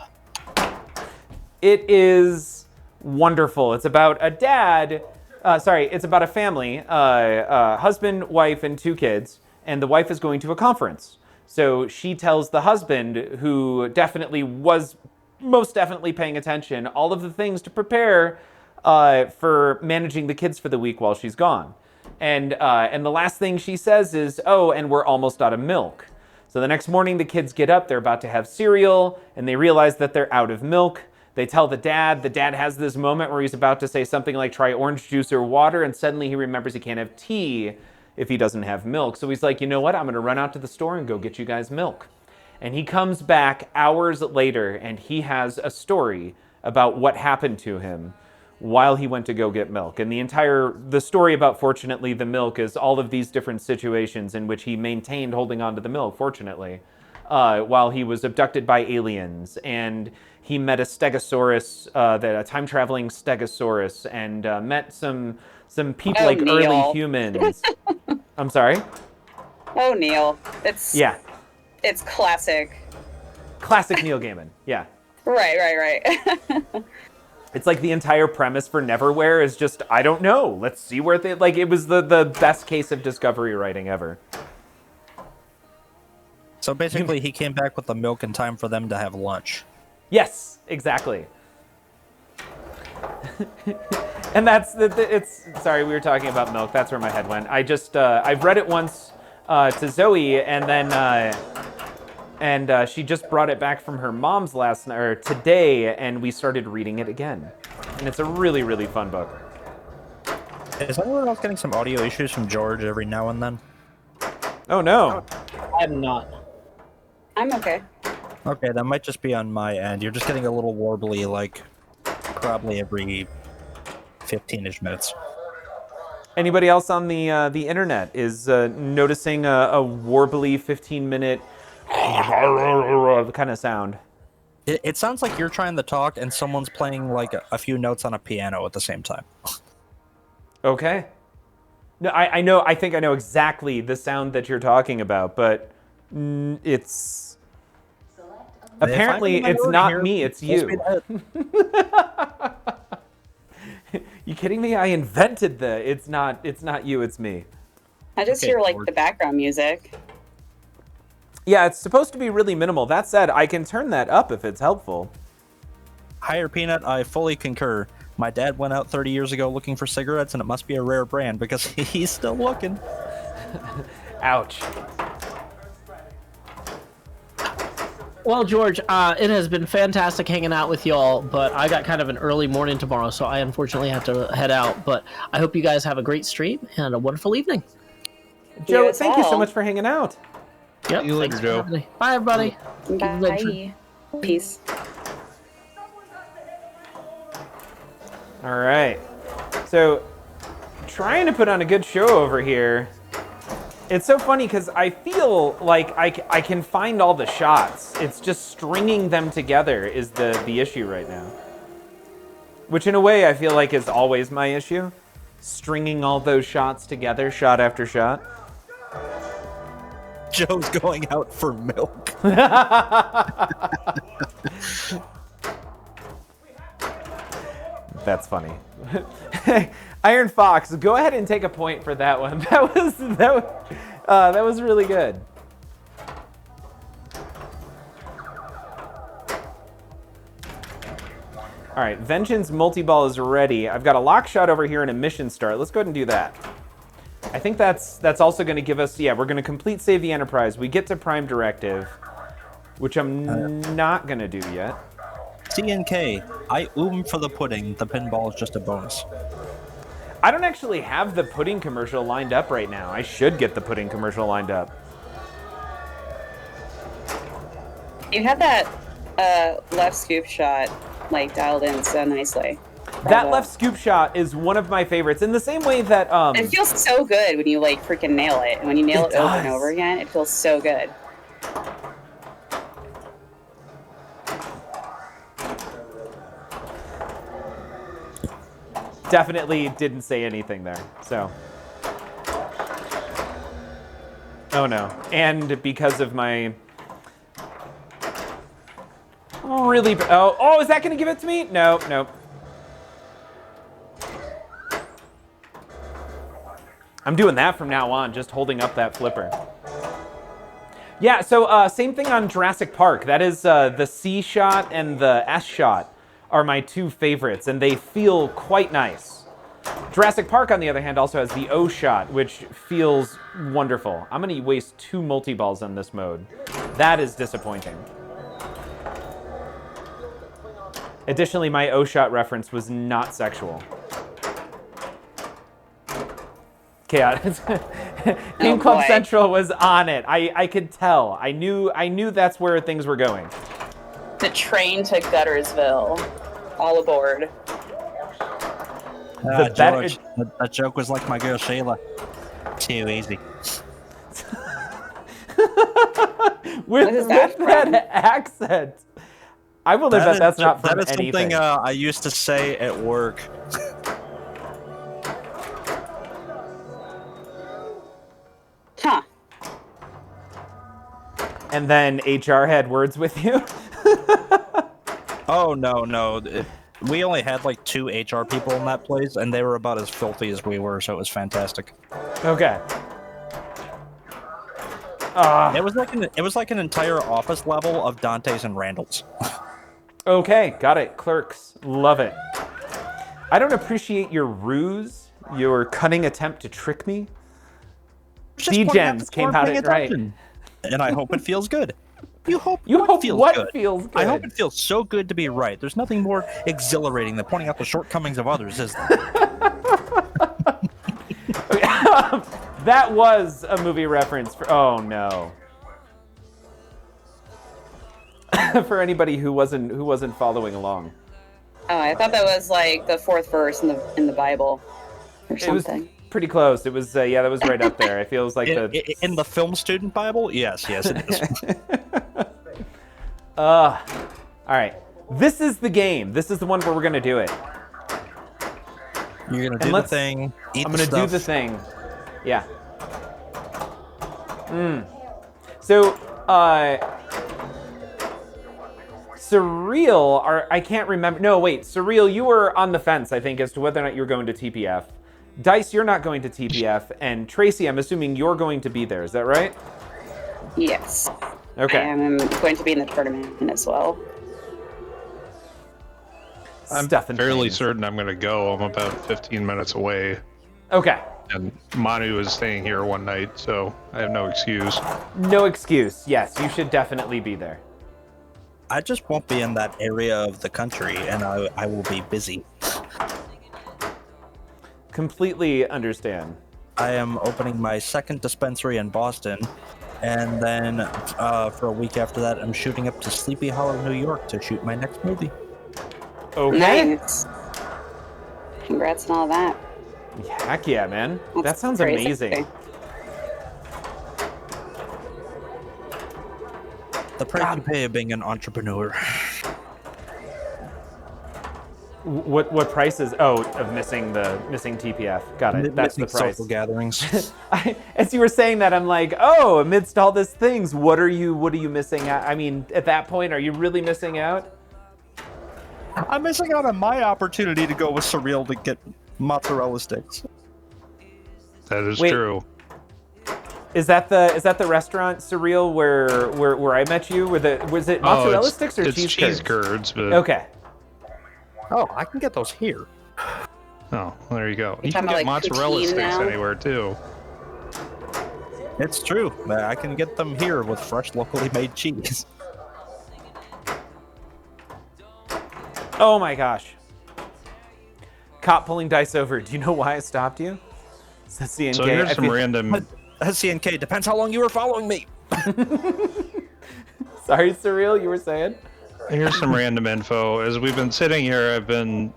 It is wonderful. It's about a dad. It's about a family, husband, wife, and 2 kids, and the wife is going to a conference. So she tells the husband, who was most definitely paying attention, all of the things to prepare for managing the kids for the week while she's gone. And the last thing she says is, "Oh, and we're almost out of milk." So the next morning, the kids get up, they're about to have cereal, and they realize that they're out of milk. They tell the dad. The dad has this moment where he's about to say something like, "Try orange juice or water," and suddenly he remembers he can't have tea if he doesn't have milk. So he's like, you know what? I'm going to run out to the store and go get you guys milk. And he comes back hours later, and he has a story about what happened to him while he went to go get milk. And the story about Fortunately the Milk is all of these different situations in which he maintained holding on to the milk, fortunately, while he was abducted by aliens. And he met a stegosaurus, a time-traveling stegosaurus, and met some people like Neil. early humans. I'm sorry? Oh, Neil. It's classic. Classic Neil Gaiman, yeah. Right. It's like the entire premise for Neverwhere is just, I don't know. Let's see where they, like, it was the best case of discovery writing ever. So basically, he came back with the milk in time for them to have lunch. Yes, exactly. And that's it's. Sorry, we were talking about milk. That's where my head went. I've read it once to Zoe, and then she just brought it back from her mom's last night or today, and we started reading it again. And it's a really, really fun book. Is anyone else getting some audio issues from George every now and then? Oh no. I'm not. I'm okay. Okay, that might just be on my end. You're just getting a little warbly, like, probably every 15-ish minutes. Anybody else on the internet is noticing a warbly 15-minute kind of sound? It sounds like you're trying to talk and someone's playing, like, a few notes on a piano at the same time. Okay. No, I know. I think I know exactly the sound that you're talking about, but it's apparently it's not me. It's you. You kidding me? I invented the. It's not you. It's me. I just Okay, hear like George. the background music. Yeah, it's supposed to be really minimal. That said, I can turn that up if it's helpful. Higher Peanut, I fully concur. My dad went out 30 years ago looking for cigarettes, and it must be a rare brand because he's still looking. Ouch. Well, George, it has been fantastic hanging out with y'all, but I got kind of an early morning tomorrow, so I unfortunately have to head out. But I hope you guys have a great stream and a wonderful evening. Joe, You as thank you so well. much for hanging out. Yep. See you later, thanks for Joe. having me. Bye, everybody. Good adventure. Bye. Peace. All right. So, trying to put on a good show over here. It's so funny because I feel like I can find all the shots. It's just stringing them together is the issue right now. Which in a way I feel like is always my issue. Stringing all those shots together, shot after shot. Joe's going out for milk. That's funny. Iron Fox, go ahead and take a point for that one. That was really good. All right, Vengeance multi-ball is ready. I've got a lock shot over here and a mission start. Let's go ahead and do that. I think that's also going to give us, yeah, we're going to complete Save the Enterprise. We get to Prime Directive, which I'm not going to do yet. C&K, I for the pudding. The pinball is just a bonus. I don't actually have the pudding commercial lined up right now. I should get the pudding commercial lined up. You had that left scoop shot like dialed in so nicely. That left scoop shot is one of my favorites. In the same way that It feels so good when you like freaking nail it. And when you nail it over and does. over again, it feels so good. definitely didn't say anything there. So. Oh no. And because of my really oh, is that going to give it to me? No, nope. I'm doing that from now on, just holding up that flipper. Yeah, so same thing on Jurassic Park. That is the C shot and the S shot are my two favorites, and they feel quite nice. Jurassic Park, on the other hand, also has the O shot, which feels wonderful. I'm going to waste 2 multi-balls on this mode. That is disappointing. Additionally, my O shot reference was not sexual. Chaos. Game Club boy. Central was on it. I could tell. I knew that's where things were going. The train to Guttersville. All aboard. The better- George, that joke was like my girl Sheila. Too easy. With is that that accent. I will bet that's not from That is anything. something I used to say at work. Huh. And then HR had words with you. Oh no. We only had like 2 HR people in that place, and they were about as filthy as we were, so it was fantastic. Okay. It was like an entire office level of Dante's and Randall's. Okay, got it. Clerks, love it. I don't appreciate your ruse, your cunning attempt to trick me. D-Gens came out it right. And I hope it feels good. You hope what feels what good. feels good? I hope it feels so good to be right. There's nothing more exhilarating than pointing out the shortcomings of others, is there? That was a movie reference for, oh no. For anybody who wasn't following along. Oh, I thought that was like the 4th verse in the Bible or something. It was pretty close. It was that was right up there. It feels like in the film student Bible? Yes, it is. All right. This is the game. This is the one where we're gonna do it. You're gonna do the thing. I'm gonna do the thing. Yeah. So, Surreal, I can't remember. No, wait. Surreal, you were on the fence, I think, as to whether or not you're going to TPF. Dice, you're not going to TPF. And Tracy, I'm assuming you're going to be there. Is that right? Yes. Okay. I am going to be in the tournament as well. I'm fairly certain I'm going to go. I'm about 15 minutes away. Okay. And Manu is staying here one night, so I have no excuse. No excuse. Yes, you should definitely be there. I just won't be in that area of the country, and I will be busy. Completely understand. I am opening my 2nd dispensary in Boston, and then for a week after that, I'm shooting up to Sleepy Hollow, New York to shoot my next movie. Okay. Nice. Congrats on all that. Heck yeah, man. That's that sounds crazy. amazing. The price you pay of being an entrepreneur. What price is of missing TPF? Got it. That's the price. Social gatherings. As you were saying that, I'm like, oh, amidst all these things, what are you missing out? I mean, at that point, are you really missing out? I'm missing out on my opportunity to go with Surreal to get mozzarella sticks. That is true. Is that the restaurant Surreal where I met you? Was it mozzarella sticks or it's cheese curds? But... Okay. Oh, I can get those here. Oh, well, there you go. You You're can talking get about, like, mozzarella poutine sticks now? anywhere too. It's true. I can get them here with fresh, locally made cheese. Oh my gosh. Cop pulling dice over. Do you know why I stopped you? Says CNK. So here's some random. CNK, depends how long you were following me. Sorry, Surreal, you were saying? Here's some random info. As we've been sitting here, I've been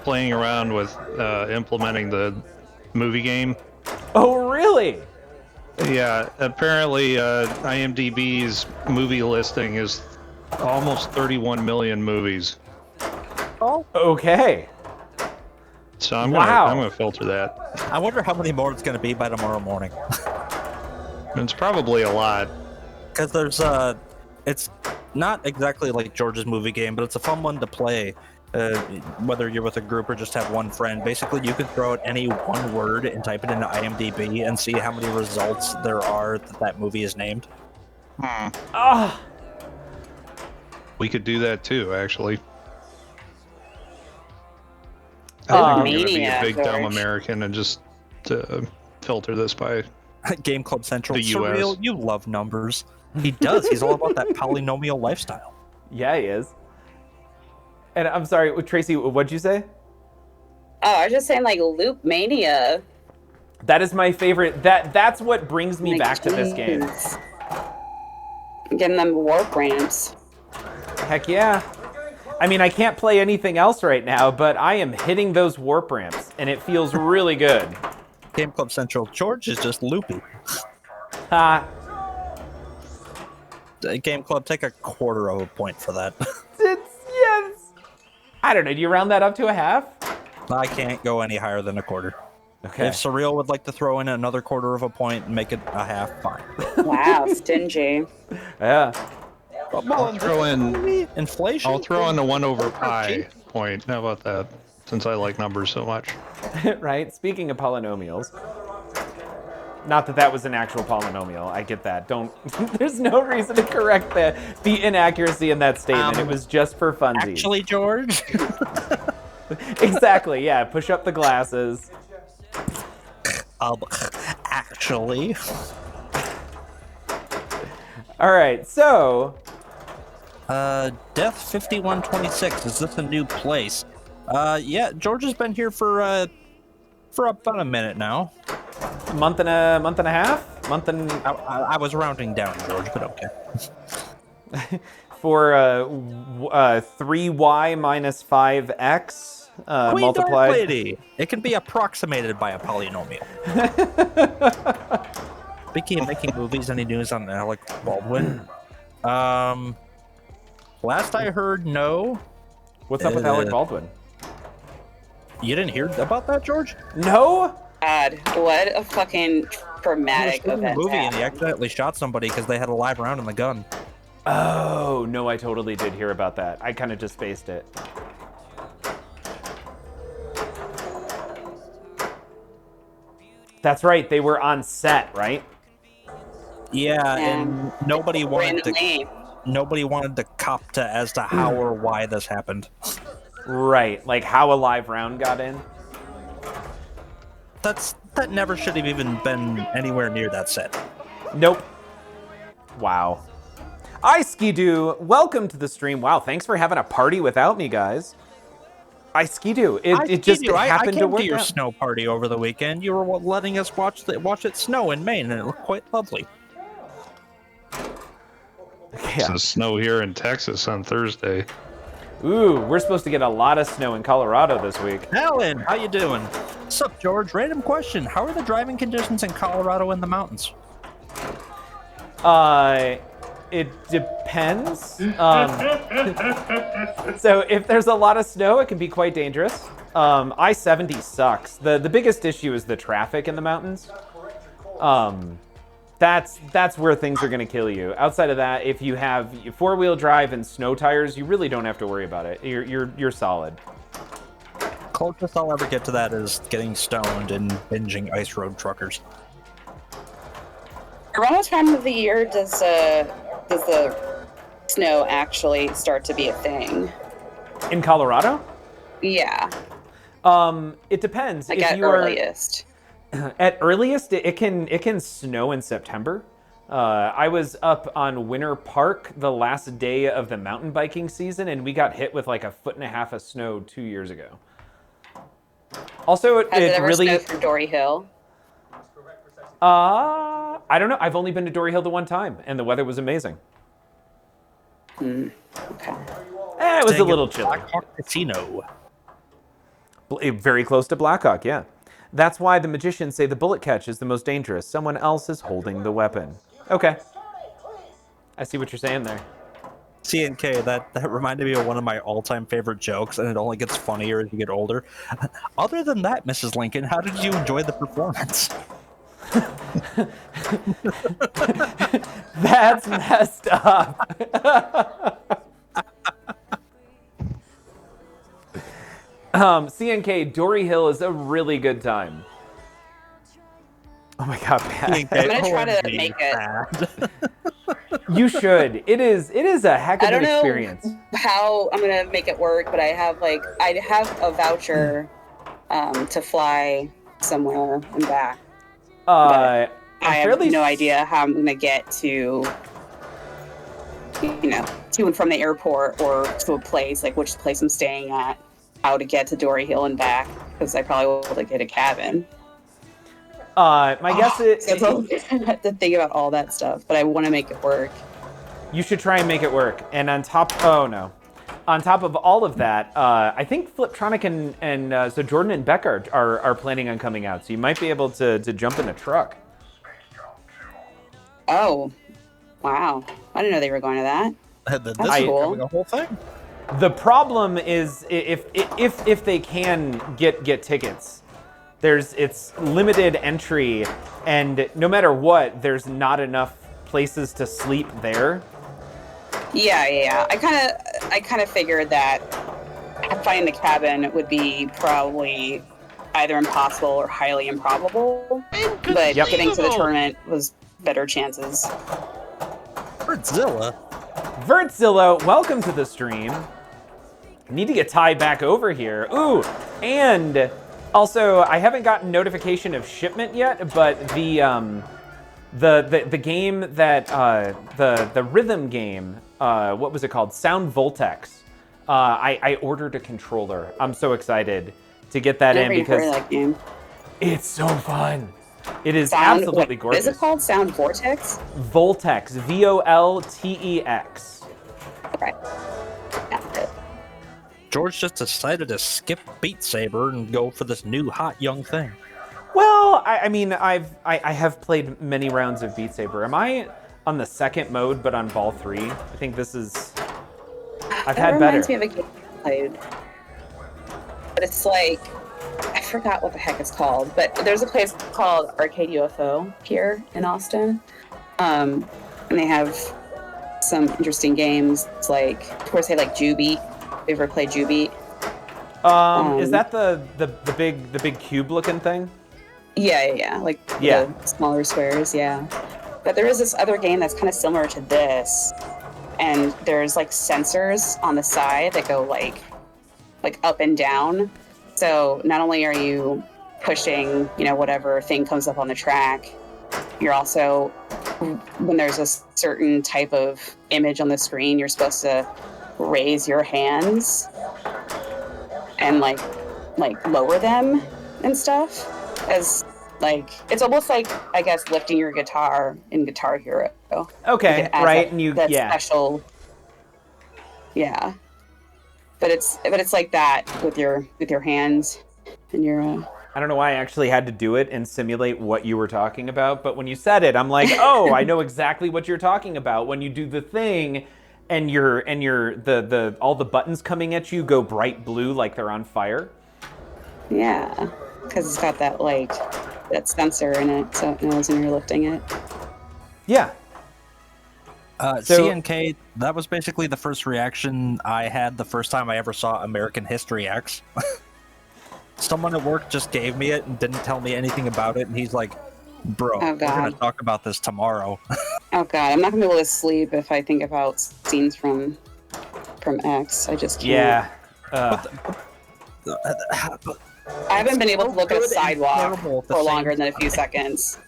playing around with implementing the movie game. Oh, really? Yeah, apparently IMDb's movie listing is almost 31 million movies. Oh, okay. So I'm gonna filter that. I wonder how many more it's gonna be by tomorrow morning. It's probably a lot. Because there's it's not exactly like George's movie game, but it's a fun one to play. Whether you're with a group or just have one friend, basically you can throw out any one word and type it into IMDb and see how many results there are that movie is named. We could do that too, actually. I think I'm gonna be a big dumb American and just filter this by Game Club Central. The US. Surreal, you love numbers. He does. He's all about that polynomial lifestyle. Yeah, he is. And I'm sorry, Tracy, what'd you say? Oh, I was just saying, like, Loop Mania. That is my favorite. That's what brings me back to this game. Getting them warp ramps. Heck yeah. I mean, I can't play anything else right now, but I am hitting those warp ramps, and it feels really good. Game Club Central. George is just loopy. Game Club, take a quarter of a point for that. Yes. I don't know. Do you round that up to a half? I can't go any higher than a quarter. Okay. If Surreal would like to throw in another quarter of a point and make it a half, fine. Wow, stingy. Yeah. I'll throw in inflation. I'll throw in the 1 over pi. point. How about that? Since I like numbers so much. Right? Speaking of polynomials. Not that that was an actual polynomial. I get that. Don't. There's no reason to correct the inaccuracy in that statement. It was just for funsies. Actually, George. Exactly. Yeah. Push up the glasses. Actually. All right. So. Death 5126. Is this a new place? Yeah. George has been here for about a minute now. Month and a half. I was rounding down, George, but okay. For 3y minus 5x Queen multiplied. Dark Lady. It can be approximated by a polynomial. Speaking of making movies, any news on Alec Baldwin? Last I heard, no. What's up with Alec Baldwin? You didn't hear about that, George? No. God, what a fucking traumatic He was shooting a event. movie and he accidentally shot somebody because they had a live round in the gun. Oh no, I totally did hear about that. I kind of just spaced it. That's right. They were on set, right? Yeah, and nobody wanted randomly. nobody wanted to cop to as to how or why this happened. Right. Like how a live round got in. That never should have even been anywhere near that set. Nope. Wow. I Skidoo, welcome to the stream. Wow, thanks for having a party without me, guys. I Skidoo. It just happened I to came work to your out. snow party over the weekend. You were letting us watch it snow in Maine, and it looked quite lovely. Yeah. Some snow here in Texas on Thursday. Ooh, we're supposed to get a lot of snow in Colorado this week. Alan, how you doing? Sup, George? Random question. How are the driving conditions in Colorado in the mountains? It depends. So if there's a lot of snow, it can be quite dangerous. I-70 sucks. The biggest issue is the traffic in the mountains. That's where things are gonna kill you. Outside of that, if you have four-wheel drive and snow tires, you really don't have to worry about it. You're solid. Closest I'll ever get to that is getting stoned and binging Ice Road Truckers. Around what time of the year does the snow actually start to be a thing? In Colorado? Yeah, It depends. like If at you are- earliest. At earliest, it can snow in September. I was up on Winter Park the last day of the mountain biking season, and we got hit with like 1.5 feet of snow 2 years ago. Also, Has it it ever really. snowed through Dory Hill? I don't know. I've only been to Dory Hill the one time, and the weather was amazing. Okay. It was a little chilly. Blackhawk Casino. Very close to Blackhawk, yeah. That's why the magicians say the bullet catch is the most dangerous. Someone else is holding the weapon. Okay. I see what you're saying there. CNK, that reminded me of one of my all-time favorite jokes, and it only gets funnier as you get older. Other than that, Mrs. Lincoln, how did you enjoy the performance? That's messed up. CNK, Dory Hill is a really good time. Oh my god, Pat. I'm gonna try to make it. You should. It is a heck of I don't an know experience. how I'm gonna make it work, but I have a voucher to fly somewhere and back. I I have no idea how I'm gonna get to and from the airport or to a place, like which place I'm staying at, how to get to Dory Hill and back, because I probably will get a cabin. My guess is So I have to think about all that stuff, but I want to make it work. you should try and make it work. And on top of all of that, I think Fliptronic and so Jordan and Beck are planning on coming out, so you might be able to jump in a truck. Oh, wow! I didn't know they were going to that. This That's is cool. becoming a whole thing. The problem is if they can get tickets, it's limited entry, and no matter what, there's not enough places to sleep there. Yeah. I kind of figured that finding the cabin would be probably either impossible or highly improbable. But getting to the tournament was better chances. Vertzilla, welcome to the stream. Need to get Ty back over here. Ooh, and also I haven't gotten notification of shipment yet, but the game that the rhythm game, what was it called? Sound Voltex. I ordered a controller. I'm so excited to get that in because that game. It's so fun. It is absolutely gorgeous. What is it called? Sound Vortex? Voltex. Voltex. Okay. George just decided to skip Beat Saber and go for this new hot young thing. Well, I mean, I have played many rounds of Beat Saber. Am I on the second mode, but on Ball 3? I think this is. I've had better. That reminds me of a game I played. But it's like, I forgot what the heck it's called, but there's a place called Arcade UFO here in Austin. And they have some interesting games. It's like, of course, they like Jubeat. You ever played Jubeat? Is that the big cube looking thing? Yeah. Like the smaller squares, yeah. But there is this other game that's kind of similar to this. And there's like sensors on the side that go like up and down. So not only are you pushing, whatever thing comes up on the track, you're also, when there's a certain type of image on the screen, you're supposed to raise your hands and like lower them and stuff. As like, it's almost like, I guess, lifting your guitar in Guitar Hero. Okay, right, and that special. Yeah. But it's like that with your hands and your. I don't know why I actually had to do it and simulate what you were talking about, but when you said it, I'm like, oh, I know exactly what you're talking about. When you do the thing, and the all the buttons coming at you go bright blue like they're on fire. Yeah, because it's got that sensor in it, so it knows when you're lifting it. Yeah. CNK, that was basically the first reaction I had the first time I ever saw American History X. Someone at work just gave me it and didn't tell me anything about it, and he's like, bro, we're going to talk about this tomorrow. Oh god, I'm not going to be able to sleep if I think about scenes from X. I just can't. Yeah. I haven't been able to look at a sidewalk for longer than a few seconds.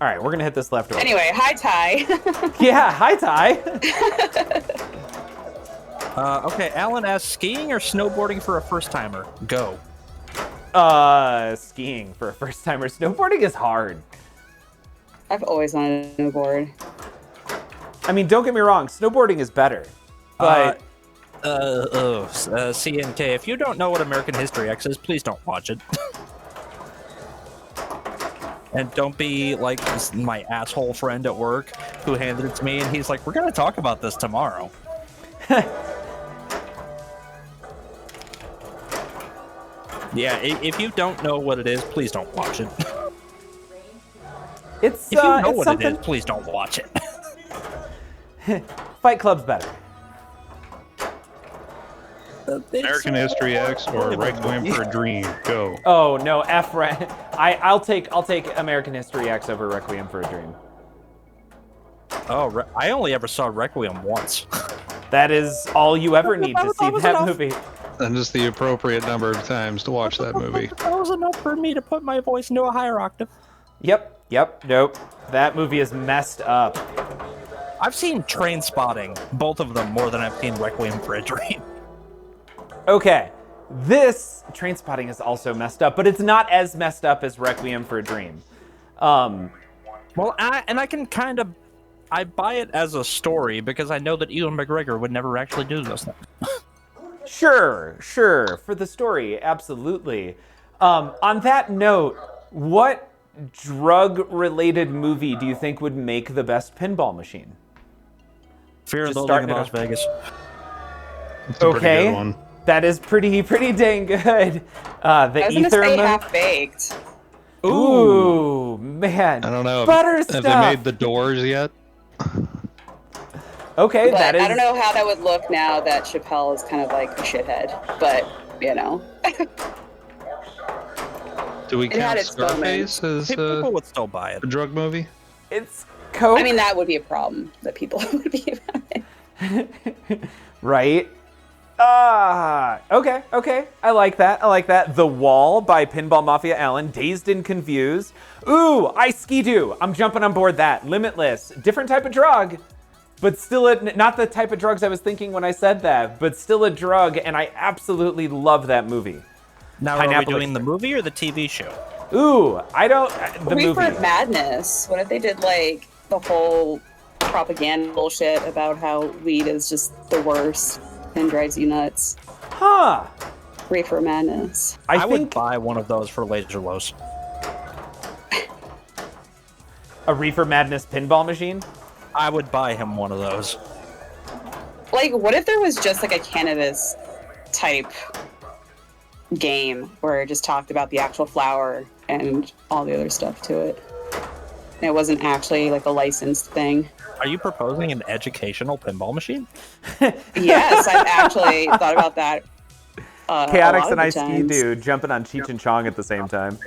All right, we're gonna hit this left over. Anyway, hi Ty. Yeah, hi Ty. Okay, Alan asks, skiing or snowboarding for a first timer? Go. Skiing for a first timer. Snowboarding is hard. I've always wanted to snowboard. I mean, don't get me wrong, snowboarding is better, but. CNK, if you don't know what American History X is, please don't watch it. And don't be like my asshole friend at work who handed it to me and he's like, we're going to talk about this tomorrow. Yeah, if you don't know what it is, please don't watch it. If you know what something... it is, please don't watch it. Fight Club's better. American History X or Requiem for a Dream. Go. Oh no, I'll take American History X over Requiem for a Dream. Oh, I only ever saw Requiem once. That is all you ever need to see that movie. And just the appropriate number of times to watch that movie. That was enough for me to put my voice into a higher octave. Yep, nope. That movie is messed up. I've seen Train Spotting, both of them, more than I've seen Requiem for a Dream. Okay, this Train Spotting is also messed up, but it's not as messed up as Requiem for a Dream. Well, I can kind of, I buy it as a story because I know that Ewan McGregor would never actually do those things. Sure, for the story, absolutely. On that note, what drug-related movie do you think would make the best pinball machine? Fear of Just the Living in starting Las Vegas. It's a pretty good one. That is pretty dang good. The I was gonna Ether say Half-Baked. Ooh, man. I don't know. Butter Have stuff. they made The Doors yet? Okay, But that is. I don't know how that would look now that Chappelle is kind of like a shithead. But you know, Do we It had count its moments. Scarface as People would still buy it. a drug movie? It's Coke. I mean that would be a problem that people would be about it. Right? Okay. I like that. The Wall by Pinball Mafia Allen. Dazed and Confused. Ooh, Ice Ski-Doo. I'm jumping on board that. Limitless. Different type of drug, but still not the type of drugs I was thinking when I said that, but still a drug, and I absolutely love that movie. Now, are we Pineapple doing the Express. movie or the TV show? Ooh, I don't. The Reefer movie. Madness. What if they did like the whole propaganda bullshit about how weed is just the worst and drives you nuts? Huh. Reefer Madness. I would think buy one of those for Laser Lows. a Reefer Madness pinball machine. I would buy him one of those. Like, what if there was just like a cannabis type game where it just talked about the actual flower and all the other stuff to it? And it wasn't actually like a licensed thing. Are you proposing an educational pinball machine? Yes, I've actually thought about that. Chaotix and I Ice Ski-Doo jumping on Cheech and Chong at the same time.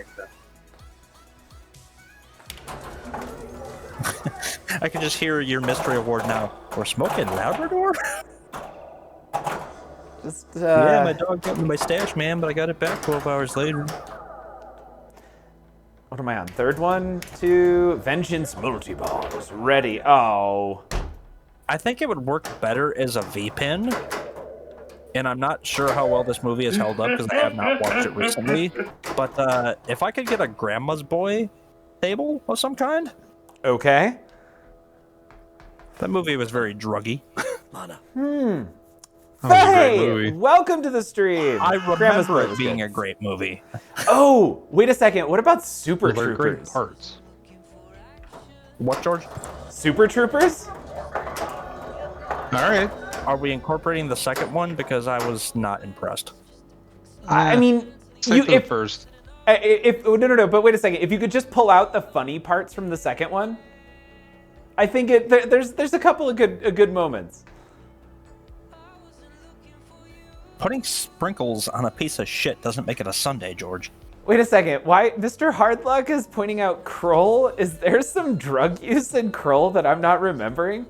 I can just hear your mystery award now. We're smoking Labrador? Just Yeah, my dog got me my stash, man, but I got it back 12 hours later. What am I on? Third one? 2. Vengeance Multiballs. Ready. Oh. I think it would work better as a V-pin, and I'm not sure how well this movie has held up because I have not watched it recently. But if I could get a Grandma's Boy table of some kind, Okay. that movie was very druggy. That was a great Hey! movie. Welcome to the stream. I Grandma's remember Boy it was being good. a great movie. Oh, wait a second. What about Super They're great Troopers? parts. What, George? Super Troopers? All right. Are we incorporating the second one? Because I was not impressed. I mean, Stick to the first. No. But wait a second. If you could just pull out the funny parts from the second one, I think there's a couple of good moments. Putting sprinkles on a piece of shit doesn't make it a sundae, George. Wait a second. Why Mr. Hardluck is pointing out Kroll? Is there some drug use in Kroll that I'm not remembering?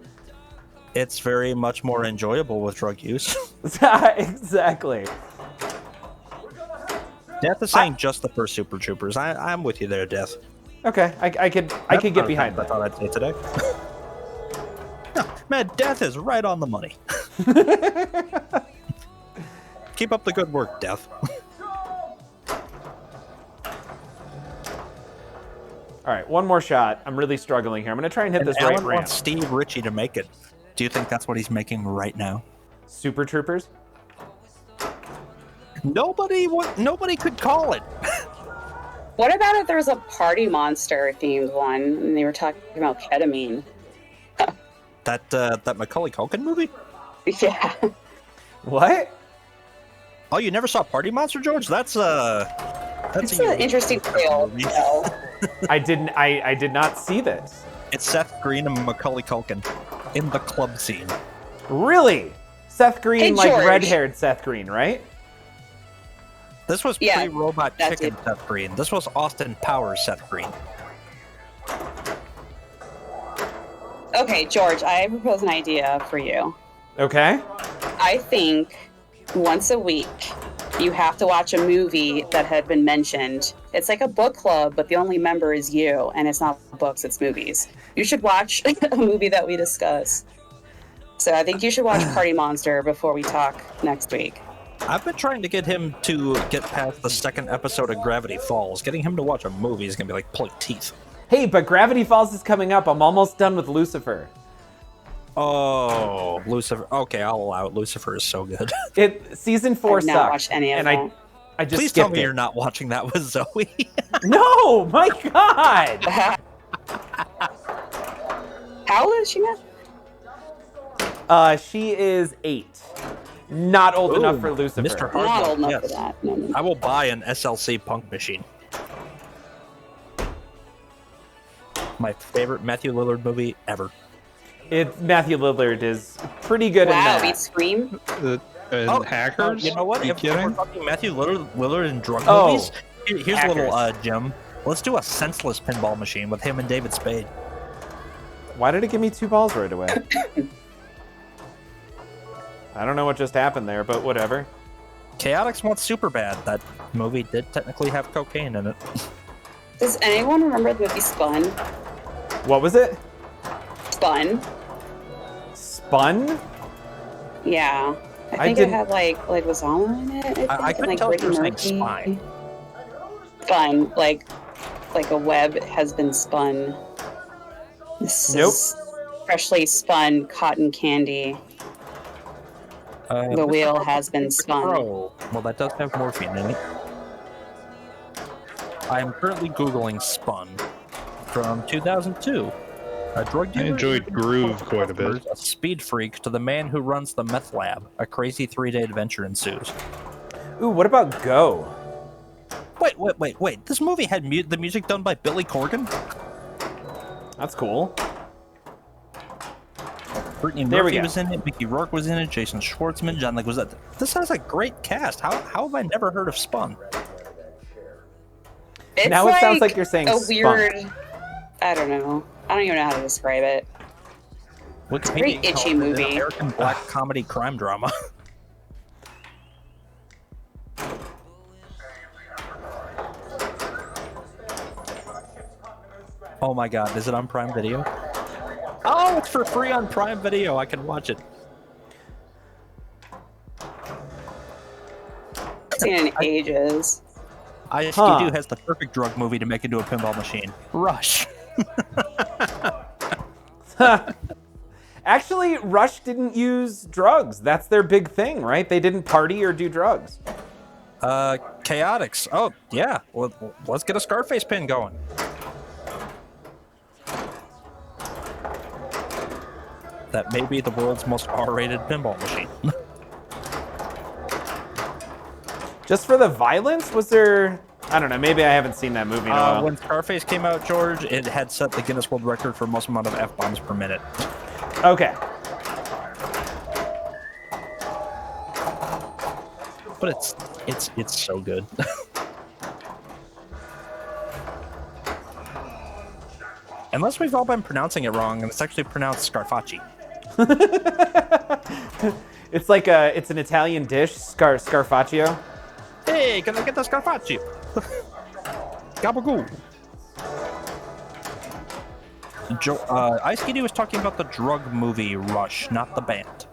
It's very much more enjoyable with drug use. Exactly. Death is saying just the first Super Troopers. I'm with you there, Death. Okay, I could get behind I that. thought I'd say today. Man, Death is right on the money. Keep up the good work, Death. All right, one more shot. I'm really struggling here. I'm gonna try and hit And this right Alan ramp. wants Steve Ritchie to make it. Do you think that's what he's making right now? Super Troopers? Nobody could call it. What about if there was a Party Monster themed one and they were talking about ketamine? That Macaulay Culkin movie? Yeah. What? Oh, you never saw Party Monster, George? That's It's an interesting tale. You know. I did not see this. It's Seth Green and Macaulay Culkin in the club scene. Really? Seth Green, Hey, like George. red-haired Seth Green, right? This was Yeah, pre-Robot that's Chicken it. Seth Green. This was Austin Powers Seth Green. Okay, George, I propose an idea for you. Okay. I think once a week you have to watch a movie that had been mentioned. It's like a book club, but the only member is you, and it's not books, it's movies. You should watch a movie that we discuss. So I think you should watch Party Monster before we talk next week. I've been trying to get him to get past the second episode of Gravity Falls. Getting him to watch a movie is going to be like pulling teeth. Hey, but Gravity Falls is coming up. I'm almost done with Lucifer. Oh, Lucifer. Okay, I'll allow it. Lucifer is so good. Season 4 I've not sucked. watched any of and them. I just Please tell skipped me it. you're not watching that with Zoe. No, my God. How old is she now? She is 8. Not old enough for Lucifer. Mr. I'm not old enough Yes. for that. No. I will buy an SLC Punk machine. My favorite Matthew Lillard movie ever. Matthew Lillard is pretty good in Wow, that. beat Scream. And hackers? You know what? You If we're kidding? talking Matthew Lillard in drug Oh, movies, here's a little hackers. gem. Let's do a senseless pinball machine with him and David Spade. Why did it give me 2 balls right away? I don't know what just happened there, but whatever. Chaotix wants Superbad. That movie did technically have cocaine in it. Does anyone remember the movie Spun? What was it? Spun. Spun? Yeah. I I think it didn't- had like Wazama in it. I think, couldn't and, tell if Ricky you were saying Murphy. spine. Spun, like a web has been spun. This Nope. is freshly spun cotton candy. The wheel has been spun. Crow. Well, that does have morphine in it. I am currently Googling Spun from 2002. A drug I dealer enjoyed Groove quite a bit. a speed freak to the man who runs the meth lab. A crazy 3-day adventure ensues. Ooh, what about Go? Wait. This movie had the music done by Billy Corgan? That's cool. Brittany There we Murphy go. was in it, Mickey Rourke was in it, Jason Schwartzman, John Leguizamo. This has a great cast. How have I never heard of Spun? It's Now it sounds like you're saying a spunk. weird. I don't know. I don't even know how to describe it. Wikipedia very calls itchy it an movie. American black comedy crime drama. Oh my god, is it on Prime Video? Oh, it's for free on Prime Video. I can watch it. I've seen it in ages. Ice Huh. Skidoo has the perfect drug movie to make into a pinball machine. Rush. Actually, Rush didn't use drugs. That's their big thing, right? They didn't party or do drugs. Chaotix. Oh, yeah. Well, let's get a Scarface pin going. That may be the world's most R-rated pinball machine. Just for the violence? Was there... I don't know. Maybe I haven't seen that movie in a while. When Scarface came out, George, it had set the Guinness World Record for most amount of F-bombs per minute. Okay. But it's so good. Unless we've all been pronouncing it wrong, and it's actually pronounced Scarfacci. It's like it's an Italian dish, scarfaccio. Hey, can I get the Scarfacci? Gabagoo. Ice Kitty was talking about the drug movie Rush, not the band.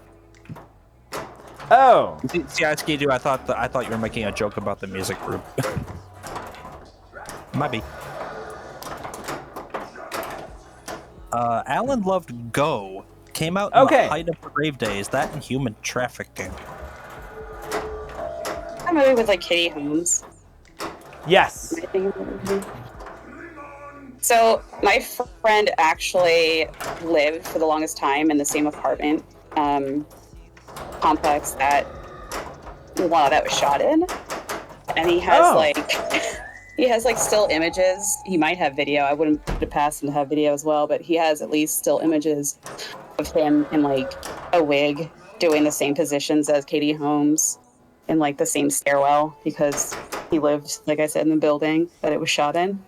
Oh. See, Ice Kitty, I thought you were making a joke about the music group. Might be. Alan loved Go. Came out in Okay. the height of the rave days. That and human trafficking. That movie with like Katie Holmes. Yes. I think of that movie. So my friend actually lived for the longest time in the same apartment complex that was shot in, and he has he has still images. He might have video. I wouldn't put it past him to have video as well, but he has at least still images of him in a wig doing the same positions as Katie Holmes in the same stairwell, because he lived, like I said, in the building that it was shot in.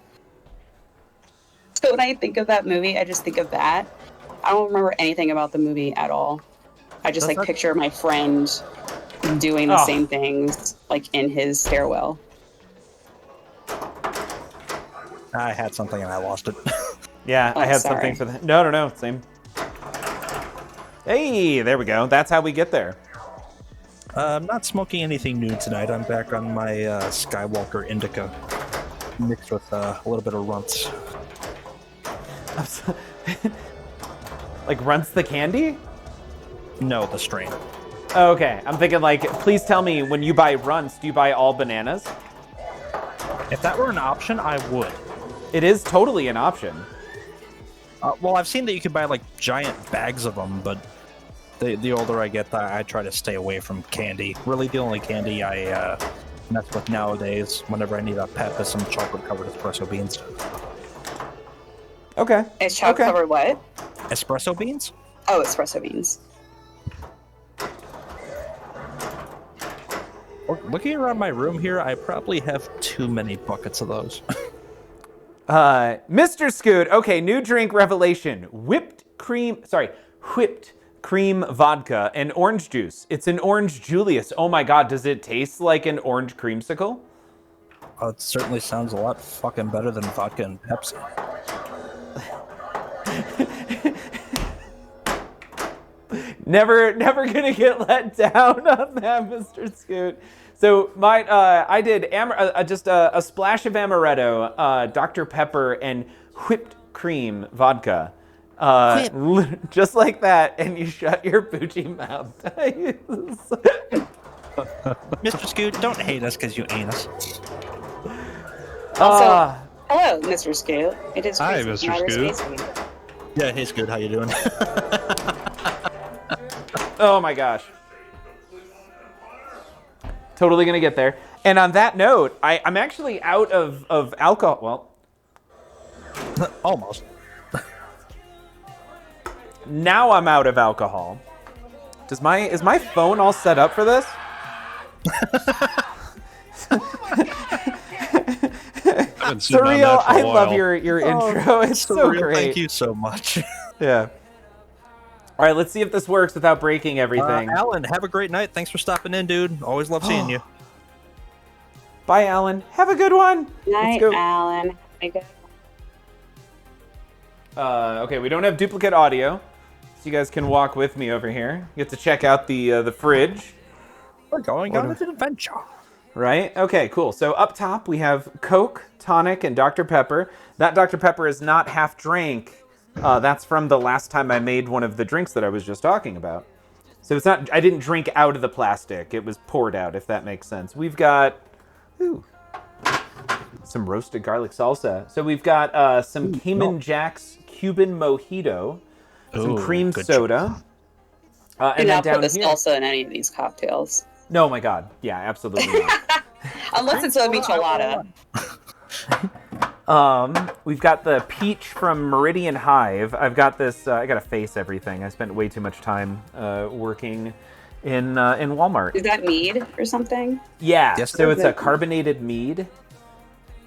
So when I think of that movie, I just think of that. I don't remember anything about the movie at all. I just picture my friend doing the same things in his stairwell. I had something and I lost it. Yeah, I had sorry. something for that. No, same. Hey, there we go. That's how we get there. I'm not smoking anything new tonight. I'm back on my Skywalker Indica, mixed with a little bit of runts. Runts the candy? No, the strain. Oh, okay. I'm thinking please tell me, when you buy runts, do you buy all bananas? If that were an option, I would. It is totally an option. Well, I've seen that you could buy giant bags of them, but the older I get, I try to stay away from candy. Really, the only candy I mess with nowadays, whenever I need a pep, is some chocolate-covered espresso beans. Okay. Is chocolate covered what? Espresso beans? Oh, espresso beans. Looking around my room here, I probably have too many buckets of those. Mr. Scoot, okay, new drink revelation. Whipped cream vodka and orange juice. It's an orange Julius. Oh my god, does it taste like an orange creamsicle? It certainly sounds a lot fucking better than vodka and Pepsi. Never gonna get let down on that, Mr. Scoot. So I did just a splash of amaretto, Dr. Pepper, and whipped cream vodka. Just like that, and you shut your bougie mouth. Mr. Scoot, don't hate us because you ain't us. Also, hello, Mr. Scoot. It is Hi, Chris Mr. from Outer Scoot. Space Week. Yeah, hey Scoot, how you doing? Oh my gosh. Totally gonna get there. And on that note, I'm actually out of alcohol. Well, Almost. now I'm out of alcohol. Is my phone all set up for this? Haven't seen on Surreal, that for a I love while. your intro. It's so Surreal, great. Thank you so much. Yeah. All right, let's see if this works without breaking everything. Alan, have a great night. Thanks for stopping in, dude. Always love seeing you. Bye, Alan. Have a good one. Night, Let's go. Alan. I go. Okay, we don't have duplicate audio, so you guys can walk with me over here. You get to check out the fridge. We're going on an adventure. Right? Okay, cool. So up top we have Coke, tonic, and Dr. Pepper. That Dr. Pepper is not half drank. That's from the last time I made one of the drinks that I was just talking about. So it's not, I didn't drink out of the plastic. It was poured out, if that makes sense. We've got, some roasted garlic salsa. So we've got some Cayman Jack's Cuban mojito, some cream good soda. Do And then not put down the here. salsa in any of these cocktails. No, my God. Yeah, absolutely not. Unless it's a michelada. We've got the peach from Meridian Hive. I've got this. I gotta face everything. I spent way too much time working in Walmart. Is that mead or something? Yeah. Yes, So it it's a carbonated mead,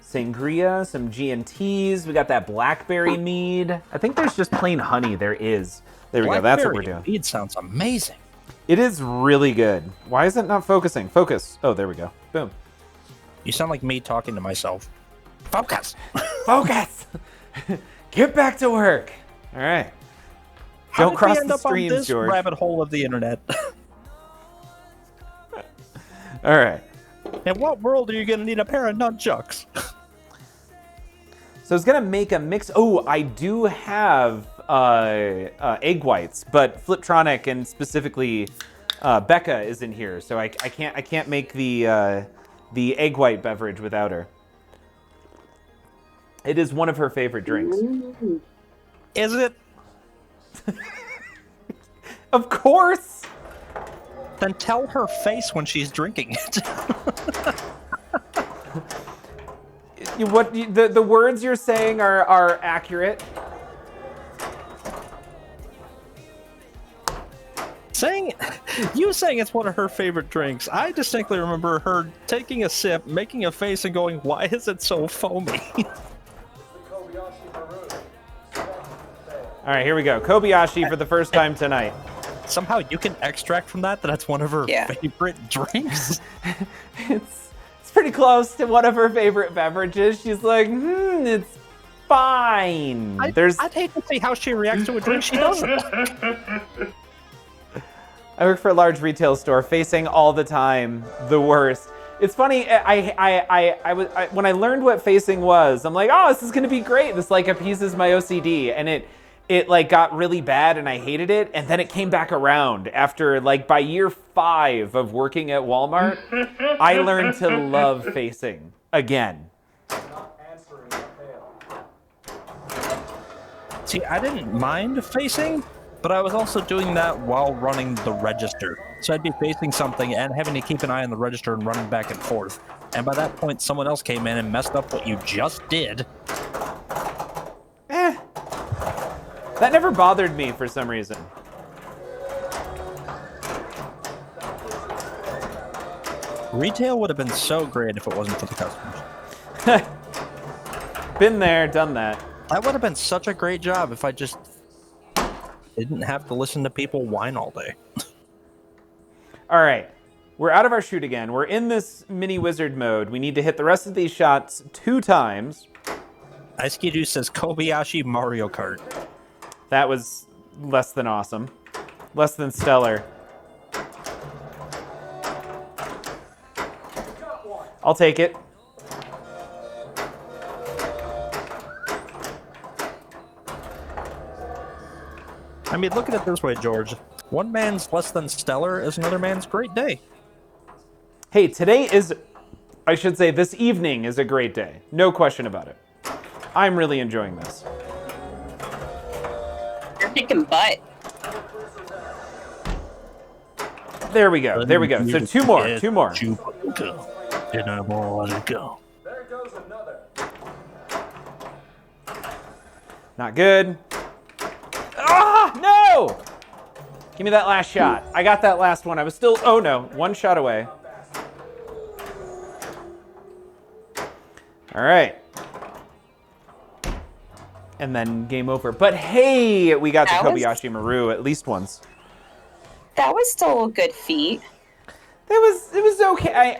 sangria, some G&Ts. We got that blackberry mead. I think there's just plain honey. There is. There we go. That's what we're doing. Mead sounds amazing. It is really good. Why is it not focusing? Focus. Oh, there we go. Boom. You sound like me talking to myself. Focus. Focus. Get back to work. All right. How Don't did cross we end the up on streams, this George. rabbit hole of the internet? All right. In what world are you gonna need a pair of nunchucks? So I was gonna make a mix. Oh, I do have egg whites, but Fliptronic and specifically Becca is in here, so I can't make the egg white beverage without her. It is one of her favorite drinks. Is it? Of course. Then tell her face when she's drinking it. The words you're saying are accurate. saying it's one of her favorite drinks. I distinctly remember her taking a sip, making a face, and going, "Why is it so foamy?" All right, here we go. Kobayashi for the first time tonight. Somehow you can extract from that's one of her Yeah. favorite drinks. It's pretty close to one of her favorite beverages. She's like, it's fine. I'd hate to see how she reacts to a drink she doesn't like. I work for a large retail store, facing all the time the worst. It's funny. When I learned what facing was, I'm like, oh, this is gonna be great. This like appeases my OCD, and it like got really bad, and I hated it. And then it came back around after like by year 5 of working at Walmart, I learned to love facing again. See, I didn't mind facing, but I was also doing that while running the register. So I'd be facing something and having to keep an eye on the register and running back and forth. And by that point, someone else came in and messed up what you just did. That never bothered me for some reason. Retail would have been so great if it wasn't for the customers. Been there, done that. That would have been such a great job if I just didn't have to listen to people whine all day. All right. We're out of our shoot again. We're in this mini wizard mode. We need to hit the rest of these shots 2 times. Ice says Kobayashi Mario Kart. That was less than awesome. Less than stellar. I'll take it. I mean, look at it this way, George. One man's less than stellar is another man's great day. Hey, today is, I should say, this evening is a great day. No question about it. I'm really enjoying this. You're kicking butt. There we go. There we go. So 2 more. 2 more. And I want to go. Not good. Ah, no! Give me that last shot. I got that last one. I was still, oh no, 1 shot away. All right. And then game over. But hey, we got That to was- Kobayashi Maru at least once. That was still a good feat. It was okay.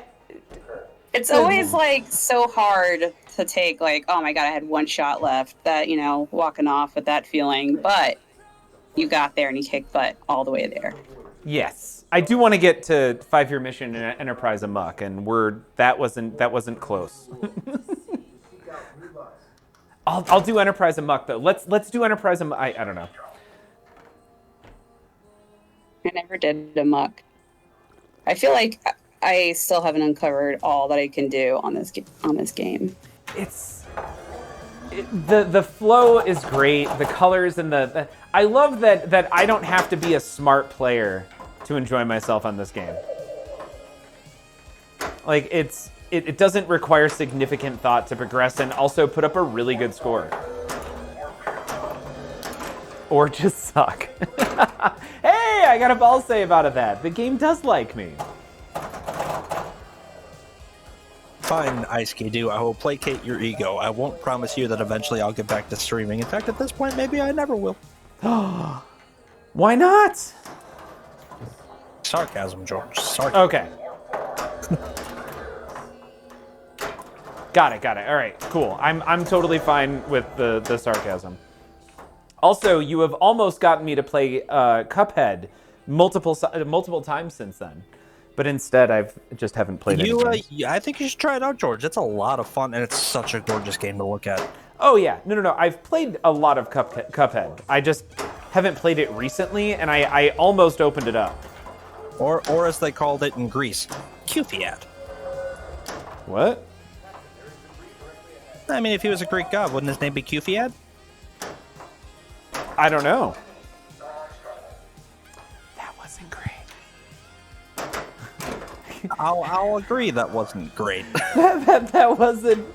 It's always like so hard to take, like, oh my god, I had 1 shot left, that, you know, walking off with that feeling, but you got there and you kicked butt all the way there. Yes. I do want to get to 5-year mission in Enterprise Amok, and that wasn't close. I'll do Enterprise Amok though. Let's do Enterprise Amok. I don't know. I never did a muck. I feel like I still haven't uncovered all that I can do on this game. The flow is great. The colors and I love that I don't have to be a smart player to enjoy myself on this game. Like it doesn't require significant thought to progress and also put up a really good score. Or just suck. Hey, I got a ball save out of that. The game does like me. Fine, Ice Skidoo, I will placate your ego. I won't promise you that eventually I'll get back to streaming. In fact, at this point, maybe I never will. Why not? Sarcasm, George. Sarcasm. Okay. Got it. All right, cool. I'm totally fine with the sarcasm. Also, you have almost gotten me to play Cuphead multiple times since then. But instead, I just haven't played it. I think you should try it out, George. It's a lot of fun, and it's such a gorgeous game to look at. Oh, yeah. No. I've played a lot of Cuphead. I just haven't played it recently, and I almost opened it up. Or as they called it in Greece, Cuphead. What? I mean, if he was a Greek god, wouldn't his name be Cuphead? I don't know. That wasn't great. I'll agree that wasn't great. that wasn't.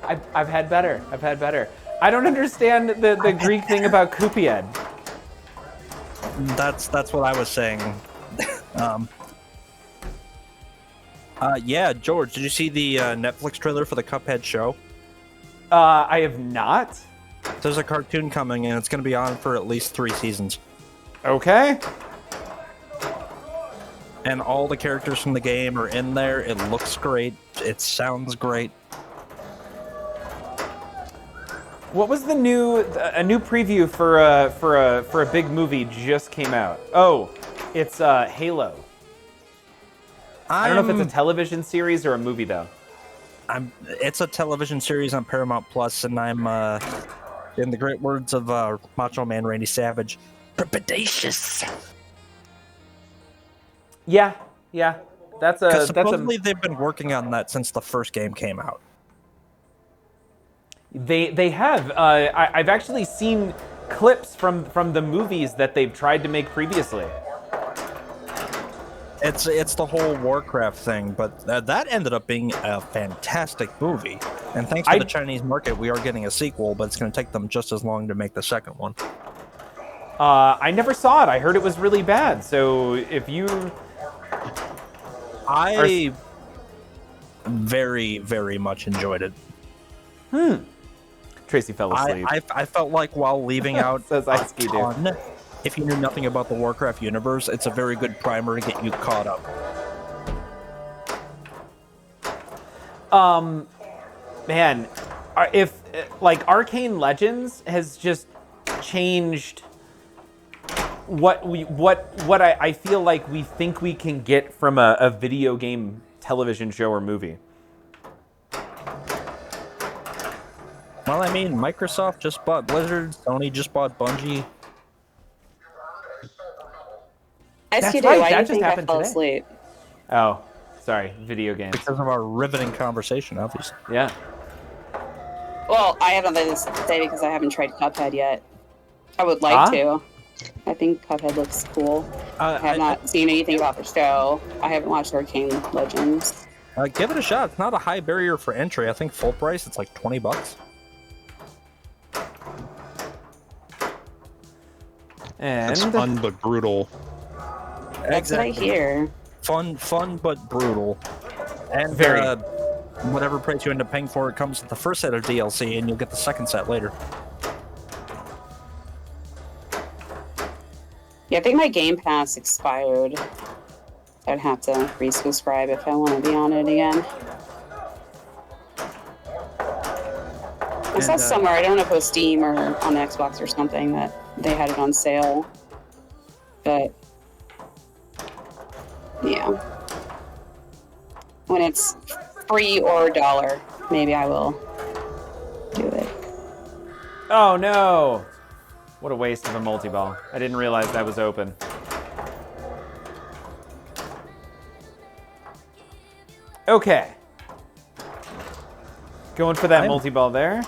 I've had better. I don't understand the Greek thing about Cuphead. That's what I was saying. Yeah, George, did you see the Netflix trailer for the Cuphead show? I have not. There's a cartoon coming, and it's going to be on for at least 3 seasons. Okay. And all the characters from the game are in there. It looks great. It sounds great. What was a new preview for a big movie just came out? Oh, it's Halo. I don't know if it's a television series or a movie though. It's a television series on Paramount Plus, and I'm in the great words of Macho Man Randy Savage, trepidatious. Yeah. That's supposedly they've been working on that since the first game came out. They have. I've actually seen clips from the movies that they've tried to make previously. It's the whole Warcraft thing, but that ended up being a fantastic movie. And thanks to the Chinese market, we are getting a sequel, but it's going to take them just as long to make the second one. I never saw it. I heard it was really bad. So if you... very, very much enjoyed it. Tracy fell asleep. I felt like while leaving out Says Ice Ski Dude. ton, if you knew nothing about the Warcraft universe, it's a very good primer to get you caught up. Man, if like Arcane Legends has just changed what I feel like we think we can get from a video game television show or movie. Well, I mean, Microsoft just bought Blizzard, Sony just bought Bungie. Ice Cube, right, why do that you just think I happened fell today. asleep? Oh, sorry, video games. Because of our riveting conversation, obviously. Yeah. Well, I haven't let this say because I haven't tried Cuphead yet. I would like to. I think Cuphead looks cool. I have not seen anything about the show. I haven't watched Arcane Legends. Give it a shot. It's not a high barrier for entry. I think full price, it's like $20. And It's fun but brutal. That's what I hear. Fun but brutal. And Very. Whatever price you end up paying for it comes with the first set of DLC, and you'll get the second set later. Yeah, I think my Game Pass expired. I'd have to resubscribe if I want to be on it again. I saw somewhere, I don't know if it was Steam or on Xbox or something, that they had it on sale. But, yeah. When it's free or $1, maybe I will do it. oh no, what a waste of a multi-ball. I didn't realize that was open. Okay. Going for that multi-ball there.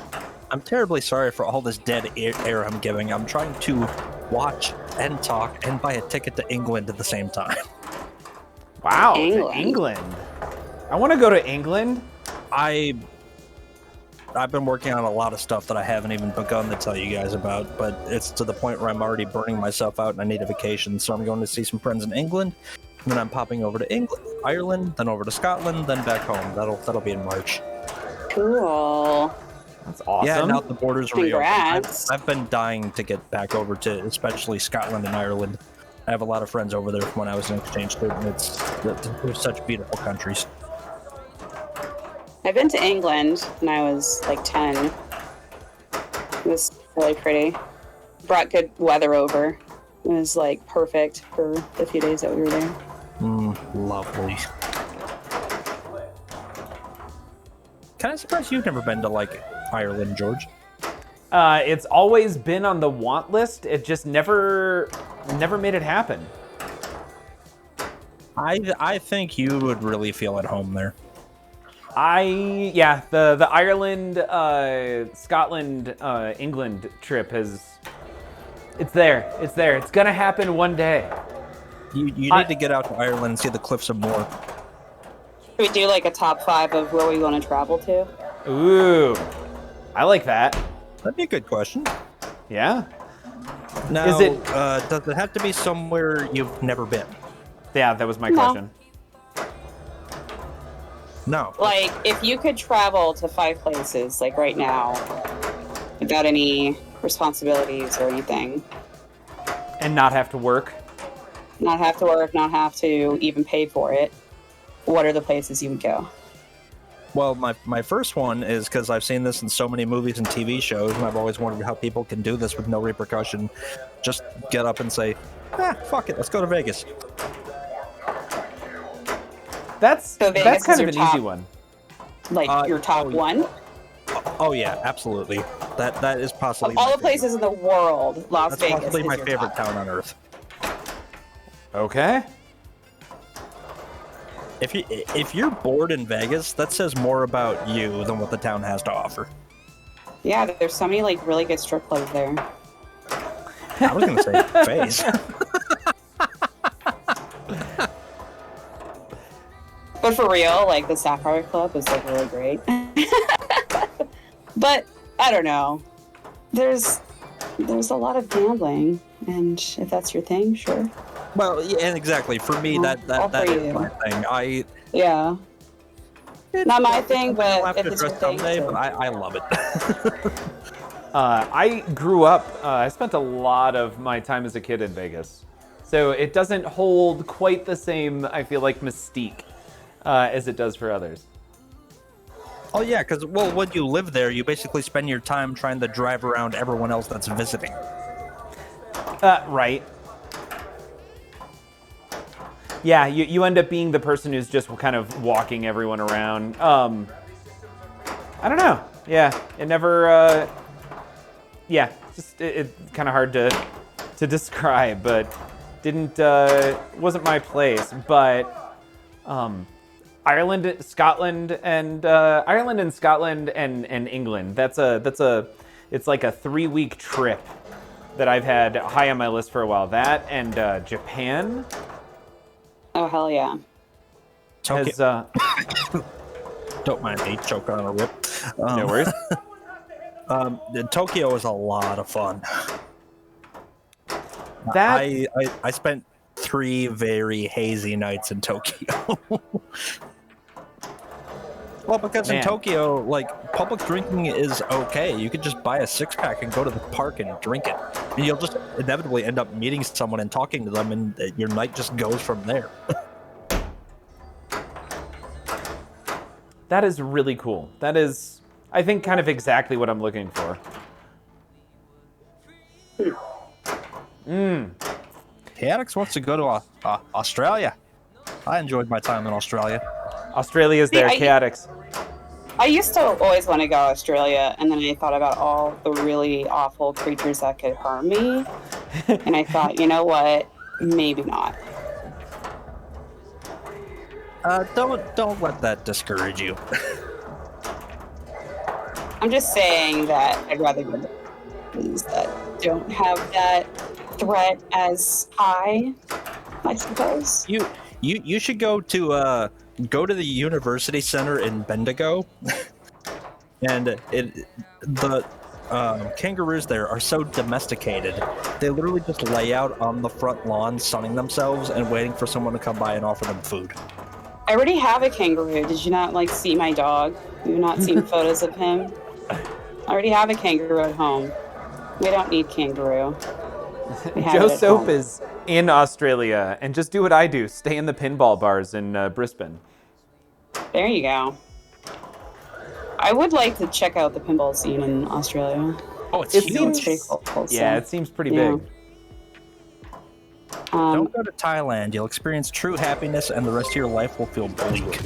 I'm terribly sorry for all this dead air I'm giving. I'm trying to watch and talk and buy a ticket to England at the same time. Wow, to England. England. I want to go to England. I've been working on a lot of stuff that I haven't even begun to tell you guys about, but it's to the point where I'm already burning myself out and I need a vacation. So I'm going to see some friends in England, and then I'm popping over to England, Ireland, then over to Scotland, then back home. That'll be in March. Cool. That's awesome. Yeah, now the borders are reopened. Congrats. I've been dying to get back over to especially Scotland and Ireland. I have a lot of friends over there from when I was an exchange student. They're such beautiful countries. I've been to England when I was like 10. It was really pretty. Brought good weather over. It was like perfect for the few days that we were there. Lovely. Kind of surprised you've never been to like Ireland, George. It's always been on the want list. It just never made it happen. I think you would really feel at home there. The Ireland, Scotland, England trip it's there. It's gonna happen one day. You need to get out to Ireland and see the Cliffs of Moher. Should we do like a top 5 of where we want to travel to? Ooh, I like that. That'd be a good question. Yeah. Now, Is it- does it have to be somewhere you've never been? Yeah, that was my No. question. No. Like, if you could travel to 5 places, like right now, without any responsibilities or anything, And not have to work. not have to work, not have to even pay for it, what are the places you would go? Well, my first one is because I've seen this in so many movies and TV shows, and I've always wondered how people can do this with no repercussion. Just get up and say, fuck it, let's go to Vegas. That's Vegas that's kind is of an your top- easy one. Like, your top one? Oh yeah, absolutely. That is possibly Of all my the places in the world, Las That's Vegas possibly is my your favorite top. town on earth. Okay. If you're bored in Vegas, that says more about you than what the town has to offer. Yeah, there's so many like really good strip clubs there. I was gonna say face. But for real, like the Sapphire Club is like really great. But I don't know. There's a lot of gambling, and if that's your thing, sure. Well, yeah, and exactly for me, All that for is you. my thing. Yeah. Not my thing, I'll but have if to it's your address thing, someday, so- but I love it. I grew up, I spent a lot of my time as a kid in Vegas. So it doesn't hold quite the same, I feel like, mystique as it does for others. Oh yeah, because well, when you live there, you basically spend your time trying to drive around everyone else that's visiting. Right. Yeah, you end up being the person who's just kind of walking everyone around. I don't know. Yeah, it never. Yeah, just it's kind of hard to describe, but didn't wasn't my place. But Ireland, Scotland, and England. It's like a 3-week trip that I've had high on my list for a while. That and Japan Oh, hell yeah. Tokyo. has. Don't mind me choking on a rip. No worries. Tokyo is a lot of fun. That I spent 3 very hazy nights in Tokyo. Well, because in Man. Tokyo, like, public drinking is okay. You could just buy a 6-pack and go to the park and drink it. And you'll just inevitably end up meeting someone and talking to them, and your night just goes from there. That is really cool. That is, I think, kind of exactly what I'm looking for. Chaotix wants to go to Australia. I enjoyed my time in Australia. Australia's there, I- Chaotix. I used to always want to go to Australia, and then I thought about all the really awful creatures that could harm me, and I thought, you know what? Maybe not. Don't let that discourage you. I'm just saying that I'd rather go to places that don't have that threat as high, I suppose. You should go to the University Center in Bendigo, and the kangaroos there are so domesticated. They literally just lay out on the front lawn, sunning themselves and waiting for someone to come by and offer them food. I already have a kangaroo. Did you not see my dog? You've not seen photos of him? I already have a kangaroo at home. We don't need kangaroo. We have Joe it at Soap home. is in Australia, and just do what I do: stay in the pinball bars in Brisbane. There you go. I would like to check out the pinball scene in Australia. Oh, it's It huge. seems pretty cool, Yeah, so, it seems pretty yeah. big. Don't go to Thailand. You'll experience true happiness, and the rest of your life will feel bleak.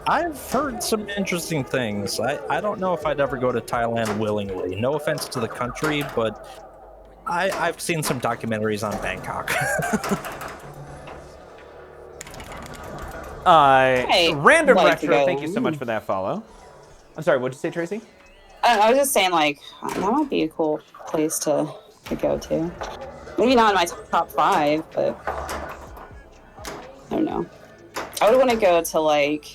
I've heard some interesting things. I don't know if I'd ever go to Thailand willingly. No offense to the country, but I've seen some documentaries on Bangkok. Random like to Retro, go. thank you so much for that follow. I'm sorry, what'd you say, Tracy? I was just saying, that might be a cool place to go to. Maybe not in my top 5, but I don't know. I would want to go to like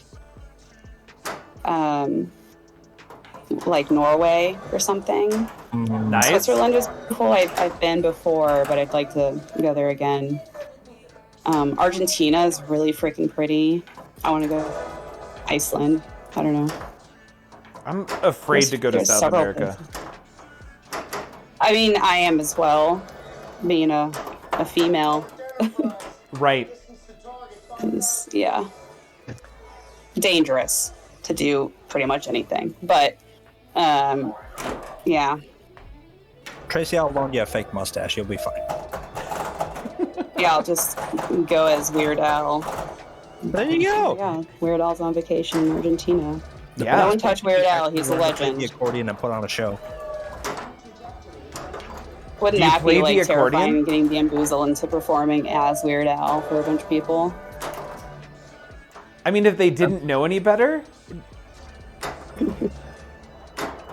Norway or something. Nice. Switzerland is cool. I've been before, but I'd like to go there again. Argentina is really freaking pretty. I want to go Iceland. I don't know. I'm afraid to go to There's South several America. places. I mean, I am as well, being a female. Right. It's, yeah, dangerous to do pretty much anything. But, yeah. Tracy, I'll loan you a fake mustache. You'll be fine. Yeah, I'll just go as Weird Al. There you go. Yeah, Weird Al's on vacation in Argentina. No Yeah. one touch Weird Al. He's a Play the legend. accordion and put on a show. Wouldn't Do you that play be the terrifying? accordion? Getting bamboozled into performing as Weird Al for a bunch of people. I mean, if they didn't know any better,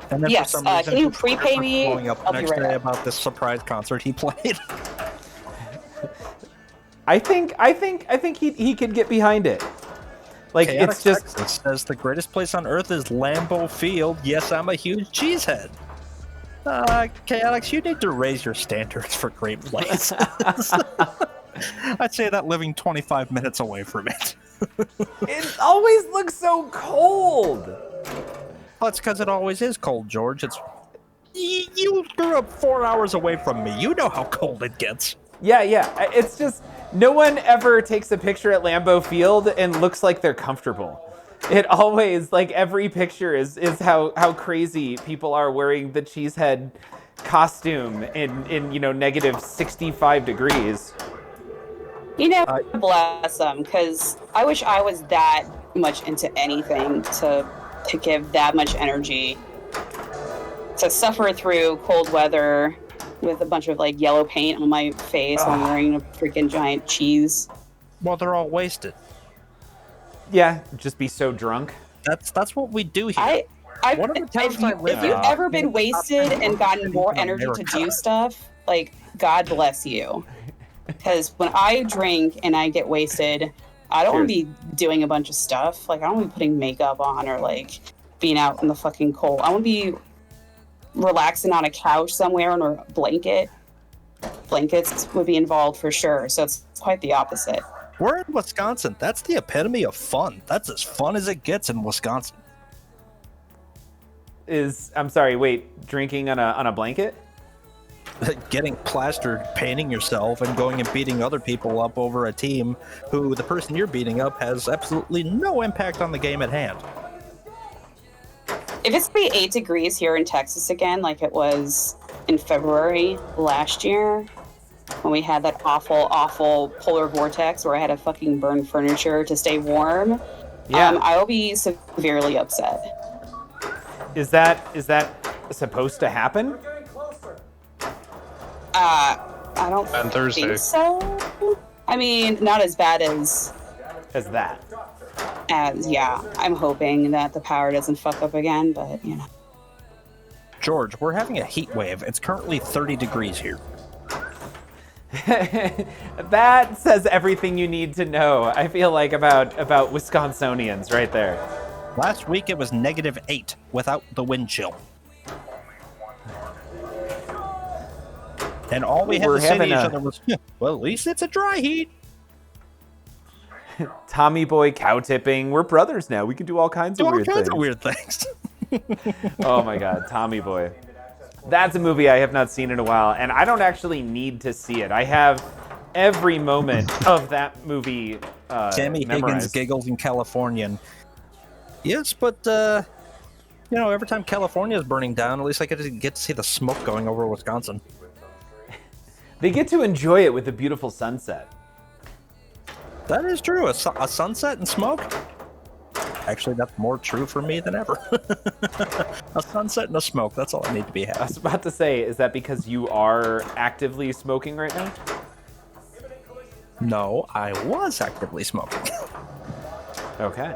And then Yes, for some can reason, you his prepay Twitter me? blowing up I'll the be next right day up. about this surprise concert he played. I think he could get behind it. Like Chaotix it's just Texas says the greatest place on earth is Lambeau Field. Yes, I'm a huge cheesehead. Chaotix, you need to raise your standards for great places. I'd say that living 25 minutes away from it. It always looks so cold. Well, it's because it always is cold, George. You grew up 4 hours away from me. You know how cold it gets. Yeah. It's just no one ever takes a picture at Lambeau Field and looks like they're comfortable. It always, like, every picture is how crazy people are wearing the Cheesehead costume in negative 65 degrees. Bless them, because I wish I was that much into anything to give that much energy to suffer through cold weather with a bunch of like yellow paint on my face while I'm wearing a freaking giant cheese. Well, they're all wasted. Yeah, just be so drunk. That's what we do here. If you've ever been wasted and gotten more energy to do stuff, like, God bless you. Because when I drink and I get wasted, I don't want to be doing a bunch of stuff. Like, I don't want to be putting makeup on or, like, being out in the fucking cold. I want to be relaxing on a couch somewhere or a blanket. Blankets would be involved for sure. So it's quite the opposite. We're in Wisconsin. That's the epitome of fun. That's as fun as it gets in Wisconsin. I'm sorry, wait, drinking on a blanket? Getting plastered, painting yourself, and going and beating other people up over a team who the person you're beating up has absolutely no impact on the game at hand. If it's be 8 degrees here in Texas again, like it was in February last year, when we had that awful, awful polar vortex where I had to fucking burn furniture to stay warm, I will be severely upset. Is that supposed to happen? I don't think so. I mean, not as bad as that. I'm hoping that the power doesn't fuck up again, but George, we're having a heat wave. It's currently 30 degrees here. That says everything you need to know, I feel like, about Wisconsinians right there. Last week it was -8 without the wind chill. And all we had to say to each other was, well, at least it's a dry heat. Tommy Boy cow tipping. We're brothers now. We can do all kinds of weird things. Oh my God, Tommy Boy. That's a movie I have not seen in a while, and I don't actually need to see it. I have every moment of that movie Sammy memorized. Higgins giggles in Californian. Yes, but every time California is burning down, at least I get to see the smoke going over Wisconsin. They get to enjoy it with a beautiful sunset. That is true. A sunset and smoke? Actually, that's more true for me than ever. A sunset and a smoke. That's all I need to be happy. I was about to say, is that because you are actively smoking right now? No, I was actively smoking. Okay.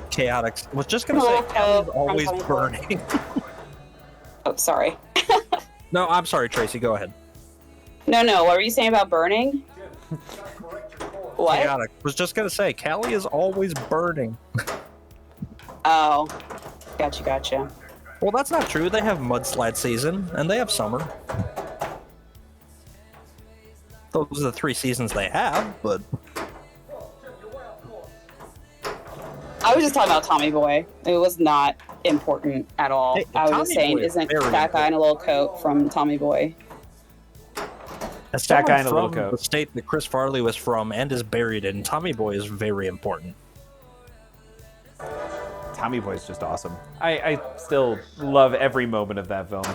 Chaotic. I was just going to say, Callie's always burning. Oh, sorry. No, I'm sorry, Tracy. Go ahead. No. What were you saying about burning? What? Chaotic. Was just going to say, Callie is always burning. Oh, gotcha. Well, that's not true. They have mudslide season, and they have summer. Those are the 3 seasons they have, but... I was just talking about Tommy Boy. It was not important at all. Hey, I was Tommy just saying, Boy is isn't very that guy in a little coat from Tommy Boy? As That guy in a someone little from coat. the state that Chris Farley was from and is buried in, Tommy Boy is very important. Tommy Boy's just awesome. I still love every moment of that film.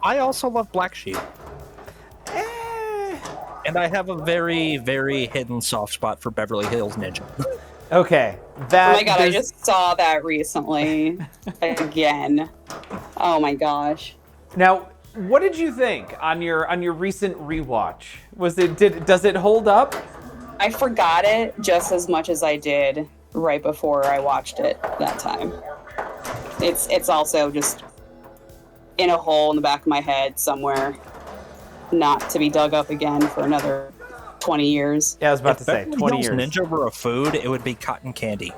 I also love Black Sheep. And I have a very, very hidden soft spot for Beverly Hills Ninja. Okay, Oh my god, I just saw that recently. Again. Oh my gosh. Now, what did you think on your recent rewatch? Does it hold up? I forgot it just as much as I did right before I watched it that time. It's also just in a hole in the back of my head somewhere, not to be dug up again for another 20 years. Yeah, I was about to say, Beverly 20 Hills years. Ninja were a food, it would be cotton candy.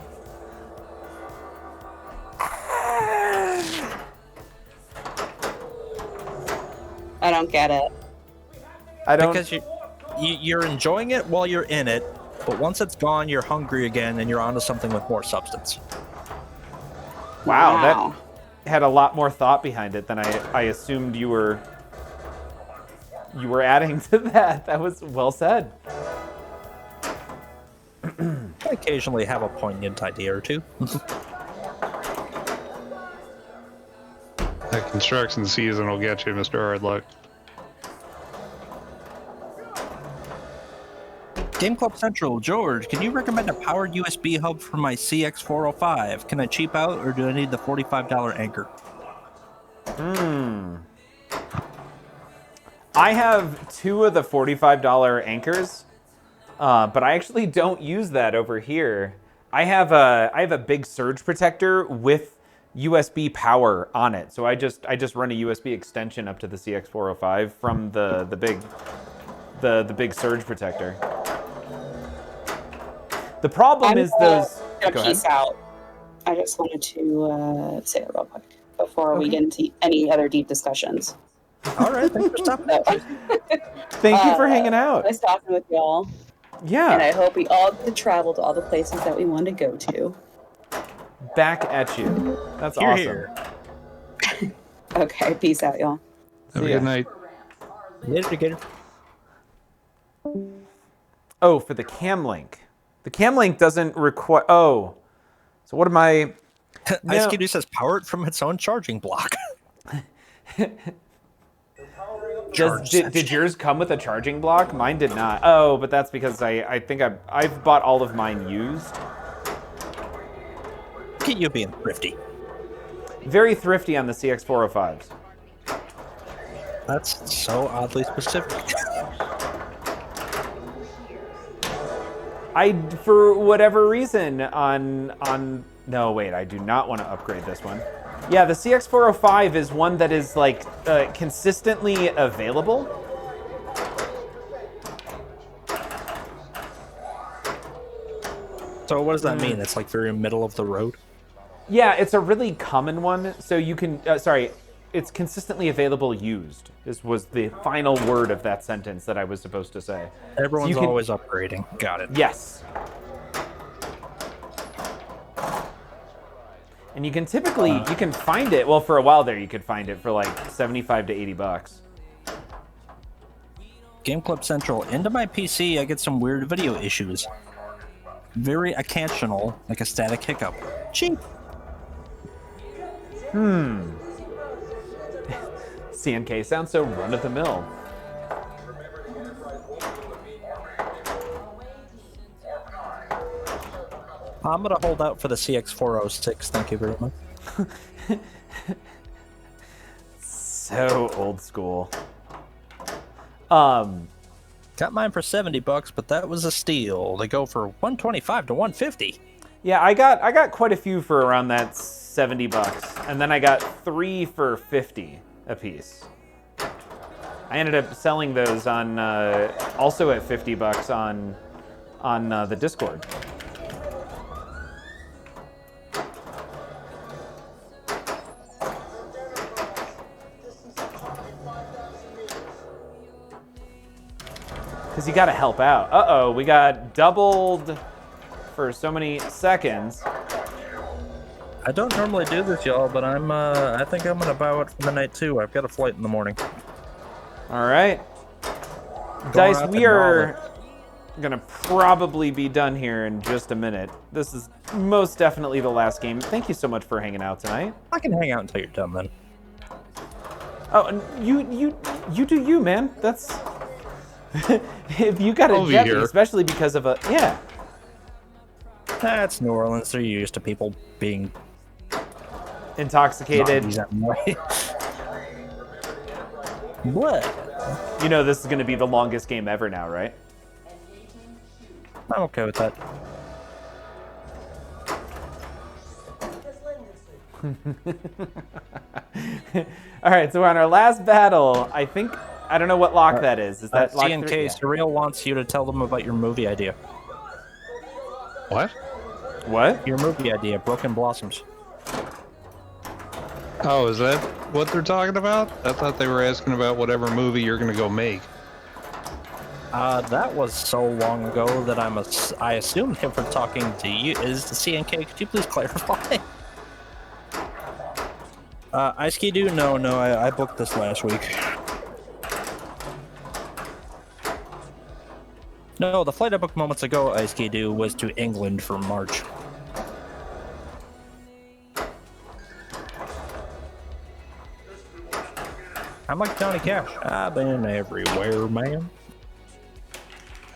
I don't get it. I don't. Because you're enjoying it while you're in it, but once it's gone, you're hungry again, and you're onto something with more substance. Wow, that had a lot more thought behind it than I assumed you were adding to that. That was well said. I occasionally have a poignant idea or two. That construction season will get you, Mr. Hardluck. Game Club Central, George, can you recommend a powered USB hub for my CX405? Can I cheap out, or do I need the $45 Anchor? I have 2 of the $45 anchors, but I actually don't use that over here. I have a big surge protector with USB power on it, so I just run a USB extension up to the CX405 from the big surge protector. The problem is those. Gonna peace out. I just wanted to say that real quick before we get into any other deep discussions. All right, thanks for stopping. Thank you for hanging out. Nice talking with y'all. Yeah. And I hope we all get to travel to all the places that we want to go to. Back at you. That's Here, awesome. here. Okay, peace out, y'all. Have a See ya. good night. Later, Gator. Oh, for the cam link. The cam link doesn't require. Oh, so what am I? Ice Kitty says powered from its own charging block. Did yours come with a charging block? Mine did not. Oh, but that's because I think I've bought all of mine used. Get you being thrifty. Very thrifty on the CX405s. That's so oddly specific. For whatever reason, no, wait, I do not want to upgrade this one. Yeah, the CX405 is one that is like consistently available. So what does that mean? It's like very middle of the road? Yeah, it's a really common one. So you can, it's consistently available used. This was the final word of that sentence that I was supposed to say. Everyone's So you can- always upgrading. Got it. Yes. And you can typically, you can find it, well, for a while there, you could find it for like 75 to 80 bucks. Game Club Central. Into my PC, I get some weird video issues. Very occasional, like a static hiccup. Cheap. CNK sounds so run-of-the-mill. I'm gonna hold out for the CX406. Thank you very much. So old school. Got mine for $70, but that was a steal. They go for $125 to $150. Yeah, I got quite a few for around that 70 bucks, and then I got 3 for 50 a piece. I ended up selling those on also at 50 bucks on the Discord. Because you got to help out. Uh-oh, we got doubled for so many seconds. I don't normally do this, y'all, but I think I'm gonna bow out for the night too. I've got a flight in the morning. All right. Going Dice, out we to are going to probably be done here in just a minute. This is most definitely the last game. Thank you so much for hanging out tonight. I can hang out until you're done then. Oh, and you do you, man. That's... if you got I'll a be jetty, here. especially because of a... Yeah. That's New Orleans. They're used to people being Intoxicated. zombies anyway. What? You know this is going to be the longest game ever now, right? I'm okay with that. All right, so we're on our last battle. I think... I don't know what lock that is. Is that lock 3? CNK, Yeah. Surreal wants you to tell them about your movie idea. What? What? Your movie idea, Broken Blossoms. Oh, is that what they're talking about? I thought they were asking about whatever movie you're going to go make. That was so long ago that I assumed him for talking to you. Is the CNK? Could you please clarify? Ice-Ski-Doo? No, I booked this last week. No, the flight I booked moments ago, Ice-Ski-Doo, was to England for March. I'm like Johnny Cash. I've been everywhere, man.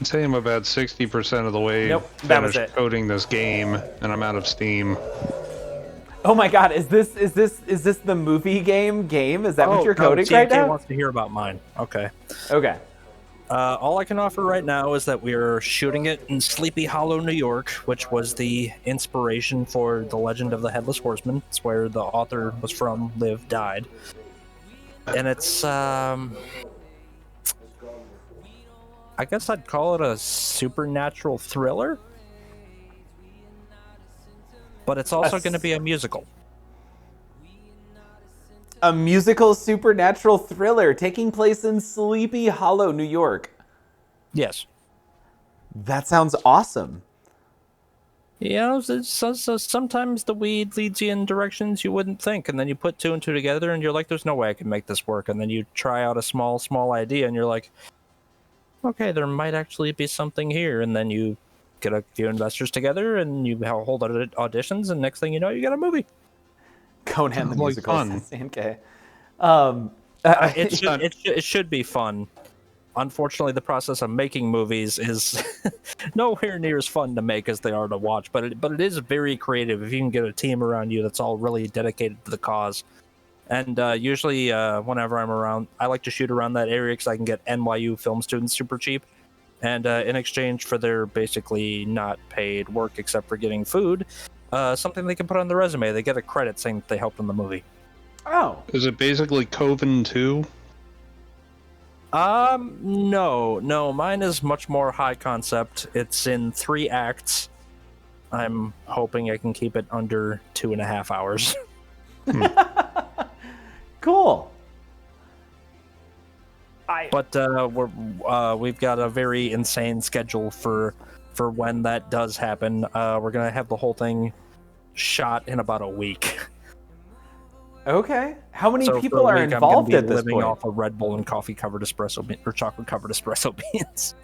I'd say I'm about 60% of the way Nope, that was finished it. coding this game, and I'm out of Steam. Oh my God, is this the movie game? Is that what you're coding right TNK now? wants to hear about mine. Okay. Okay. All I can offer right now is that we're shooting it in Sleepy Hollow, New York, which was the inspiration for The Legend of the Headless Horseman. It's where the author was from, lived, died. And it's, I guess I'd call it a supernatural thriller. But it's also going to be a musical. A musical supernatural thriller taking place in Sleepy Hollow, New York. Yes. That sounds awesome. You know, sometimes the weed leads you in directions you wouldn't think, and then you put two and two together, and you're like, there's no way I can make this work. And then you try out a small idea, and you're like, okay, there might actually be something here. And then you get a few investors together, and you hold auditions, and next thing you know, you got a movie. Conan the Like musical. fun. SNK. It should be fun. Unfortunately, the process of making movies is nowhere near as fun to make as they are to watch, but it is very creative if you can get a team around you that's all really dedicated to the cause. And usually, whenever I'm around, I like to shoot around that area because I can get NYU film students super cheap. And in exchange for their basically not paid work except for getting food, something they can put on their resume. They get a credit saying that they helped in the movie. Oh. Is it basically Coven 2? No. Mine is much more high concept. It's in 3 acts. I'm hoping I can keep it under 2.5 hours. Cool. But we've got a very insane schedule for when that does happen. We're gonna have the whole thing shot in about a week. Okay. How many So people for a are week, involved I'm gonna at be this living point? off of Red Bull and coffee covered espresso or chocolate covered espresso beans.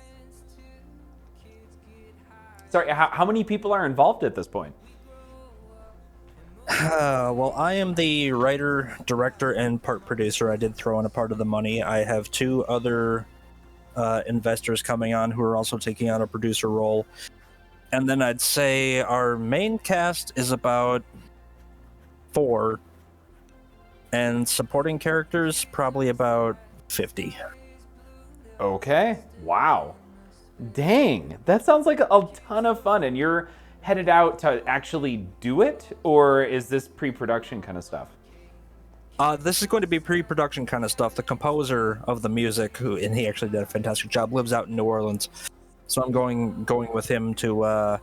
Sorry, how many people are involved at this point? Well, I am the writer, director, and part producer. I did throw in a part of the money. I have 2 other investors coming on who are also taking on a producer role. And then I'd say our main cast is about 4. And supporting characters, probably about 50. Okay. Wow. Dang. That sounds like a ton of fun. And you're headed out to actually do it? Or is this pre-production kind of stuff? This is going to be pre-production kind of stuff. The composer of the music, and he actually did a fantastic job, lives out in New Orleans. So I'm going with him to... I'm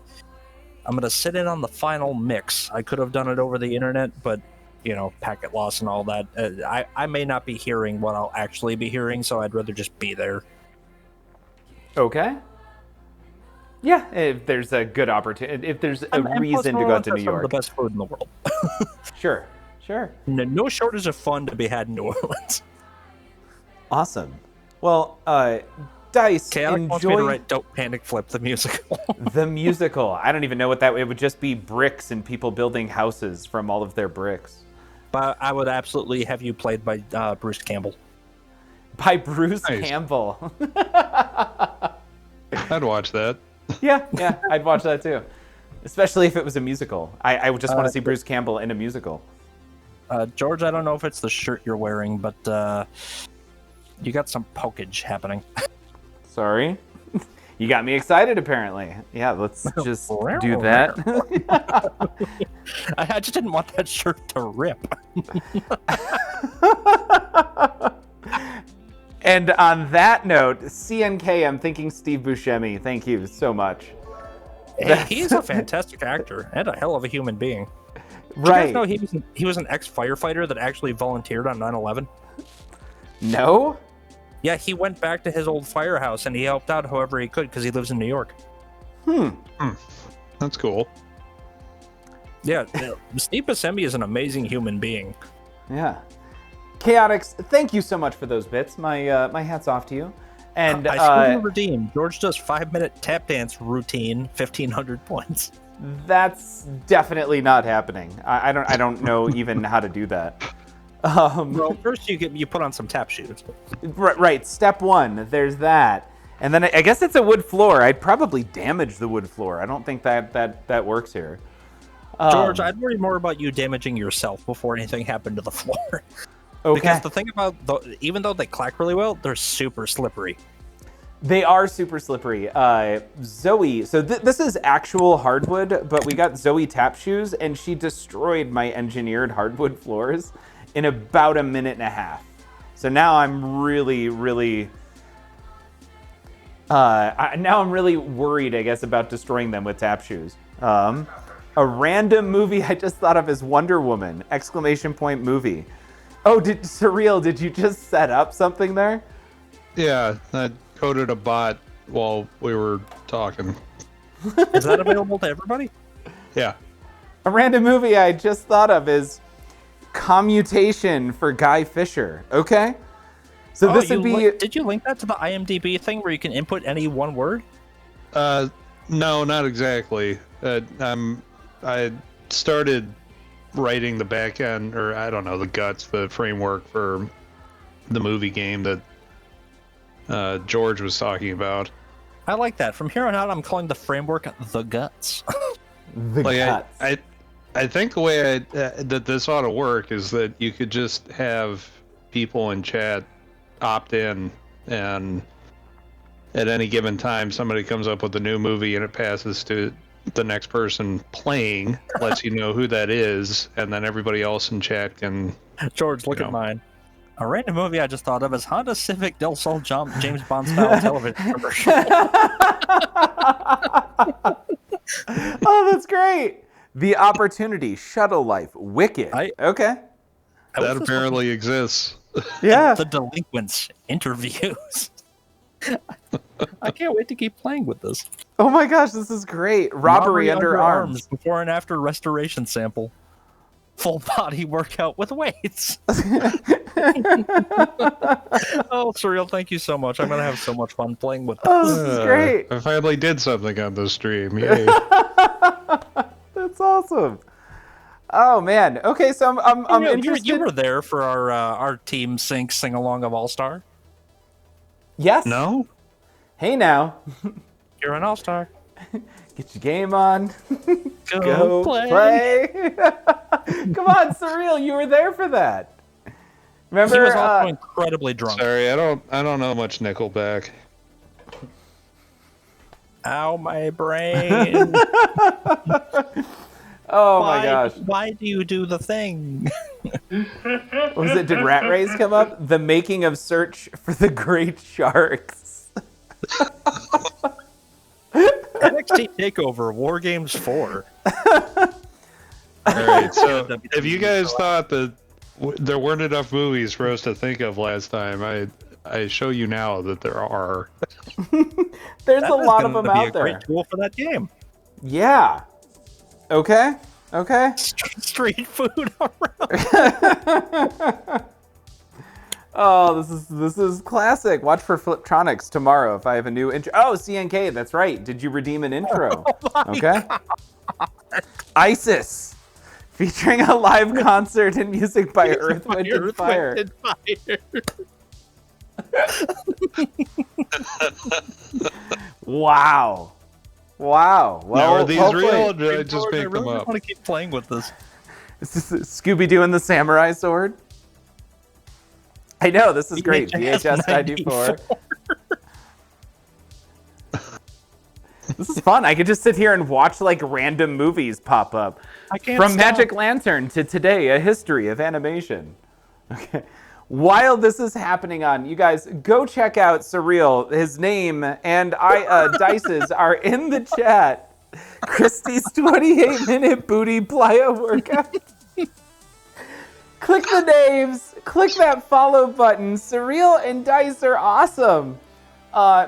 going to sit in on the final mix. I could have done it over the internet, but... packet loss and all that. I may not be hearing what I'll actually be hearing, so I'd rather just be there. Okay. Yeah, if there's a good opportunity, if there's a reason to go to New Some of the York. best food in the world. Sure. No shortage of fun to be had in New Orleans. Awesome. Well, Dice, Chaotic wants me to enjoy write Don't Panic Flip the musical. the musical. I don't even know what that. It would just be bricks and people building houses from all of their bricks. But I would absolutely have you played by Bruce Campbell. By Bruce Nice. Campbell. I'd watch that. Yeah, I'd watch that too. Especially if it was a musical. I would just want to see Bruce Campbell in a musical. George, I don't know if it's the shirt you're wearing, but you got some pokage happening. Sorry. You got me excited, apparently. Yeah, let's just do that. I just didn't want that shirt to rip. And on that note, CNK, I'm thinking Steve Buscemi. Thank you so much. Hey, he's a fantastic actor and a hell of a human being. Did you Right. guys know he was an ex-firefighter that actually volunteered on 9/11? No? Yeah, he went back to his old firehouse and he helped out however he could because he lives in New York. That's cool. Yeah, Steve Buscemi is an amazing human being. Yeah. Chaotix, thank you so much for those bits. My hat's off to you. And I still redeemed. George does 5-minute tap dance routine, 1,500 points. that's definitely not happening. I don't know even how to do that. Well, first you put on some tap shoes. Right. Step one. There's that. And then I guess it's a wood floor. I'd probably damage the wood floor. I don't think that works here. George, I'd worry more about you damaging yourself before anything happened to the floor. Okay. Because the thing about, even though they clack really well, they're super slippery. They are super slippery. Zoe, so this is actual hardwood, but we got Zoe tap shoes, and she destroyed my engineered hardwood floors in about a minute and a half. So now I'm really worried, I guess, about destroying them with tap shoes. A random movie I just thought of is Wonder Woman! ! Movie. Oh, Surreal, did you just set up something there? Yeah, I coded a bot while we were talking. Is that available to everybody? Yeah. A random movie I just thought of is Commutation for Guy Fisher. Okay? So this would be... Did you link that to the IMDb thing where you can input any one word? No, not exactly. I started writing the back end, or I don't know, the guts, the framework for the movie game that George was talking about. I like that. From here on out, I'm calling the framework the guts. The Like guts. I think the way that this ought to work is that you could just have people in chat opt in, and at any given time somebody comes up with a new movie and it passes to the next person playing, lets you know who that is, and then everybody else in chat can... George, look at mine. A random movie I just thought of is Honda Civic Del Sol James Bond style television commercial. Oh, that's great. The Opportunity, Shuttle Life, Wicked. Okay. That apparently exists. Yeah. The Delinquents interviews. I can't wait to keep playing with this. Oh my gosh, this is great. Robbery under arms. Before and after restoration sample. Full body workout with weights. Oh, Surreal, thank you so much. I'm going to have so much fun playing with this. Oh, this is great. I finally did something on the stream. Yay. That's awesome. Oh man. Okay, so I'm interested. You were there for our Team Sync sing along of All Star. Yes. No? Hey now. You're an All Star. Get your game on. Go play. Come on, Surreal. You were there for that. Remember? He was also incredibly drunk. Sorry, I don't know much Nickelback. Ow, my brain. Oh my gosh. Why do you do the thing? What was it? Did Rat Race come up? The Making of Search for the Great Sharks. NXT TakeOver War Games 4. All right, so if you guys thought that there weren't enough movies for us to think of last time, I show you now that there are. There's a lot of them out be a there. great tool for that game. Yeah. Okay. Street food around. Oh, this is classic. Watch for Fliptronics tomorrow if I have a new intro. Oh, CNK, that's right. Did you redeem an intro? Okay. God. ISIS, featuring a live concert and music by Earth, Wind, and Fire. Wow. Well, now, are these hopefully... real? Or did I just make them up? I want to keep playing with this. Is this Scooby-Doo and the Samurai Sword? I know, this is great. VHS 94. This is fun. I could just sit here and watch like random movies pop up. From Magic Lantern to today, a history of animation. Okay. While this is happening on, you guys go check out Surreal. His name and Dice's are in the chat. Christie's 28-minute booty playa workout. click the names, click that follow button. Surreal and Dice are awesome.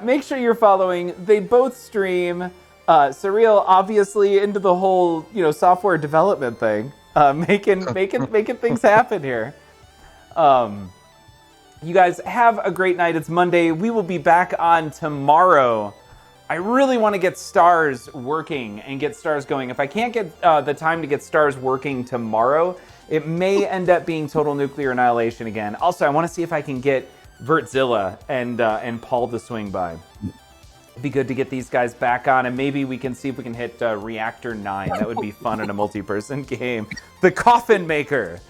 Make sure you're following. They both stream. Surreal, obviously, into the whole, software development thing, making things happen here. You guys have a great night. It's Monday. We will be back on tomorrow. I really want to get stars working and get stars going. If I can't get the time to get stars working tomorrow, it may end up being Total Nuclear Annihilation again. Also, I want to see if I can get Vertzilla and Paul to swing by. It'd be good to get these guys back on, and maybe we can see if we can hit Reactor 9. That would be fun in a multi-person game. The Coffin Maker.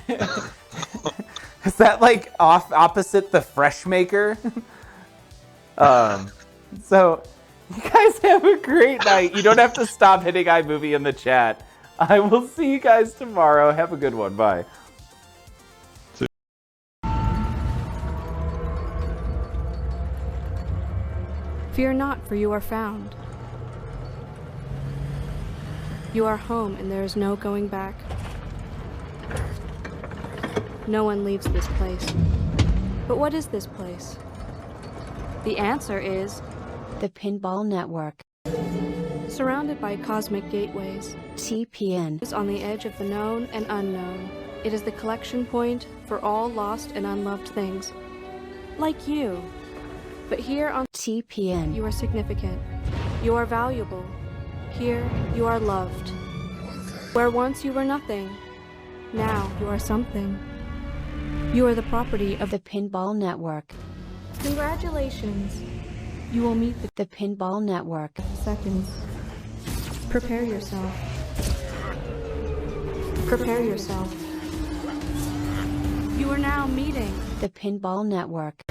Is that like opposite the Fresh Maker? So you guys have a great night. You don't have to stop hitting iMovie in the chat. I will see you guys tomorrow. Have a good one. Bye. Fear not, for you are found. You are home, and there is no going back. No one leaves this place. But what is this place? The answer is the Pinball Network. surrounded by cosmic gateways. TPN is on the edge of the known and unknown. It is the collection point for all lost and unloved things. Like you. But here on TPN, you are significant. You are valuable. Here, you are loved. Where once you were nothing, now you are something. You are the property of the Pinball Network. Congratulations. You will meet the Pinball Network. Seconds. Prepare yourself. Prepare yourself. You are now meeting the Pinball Network.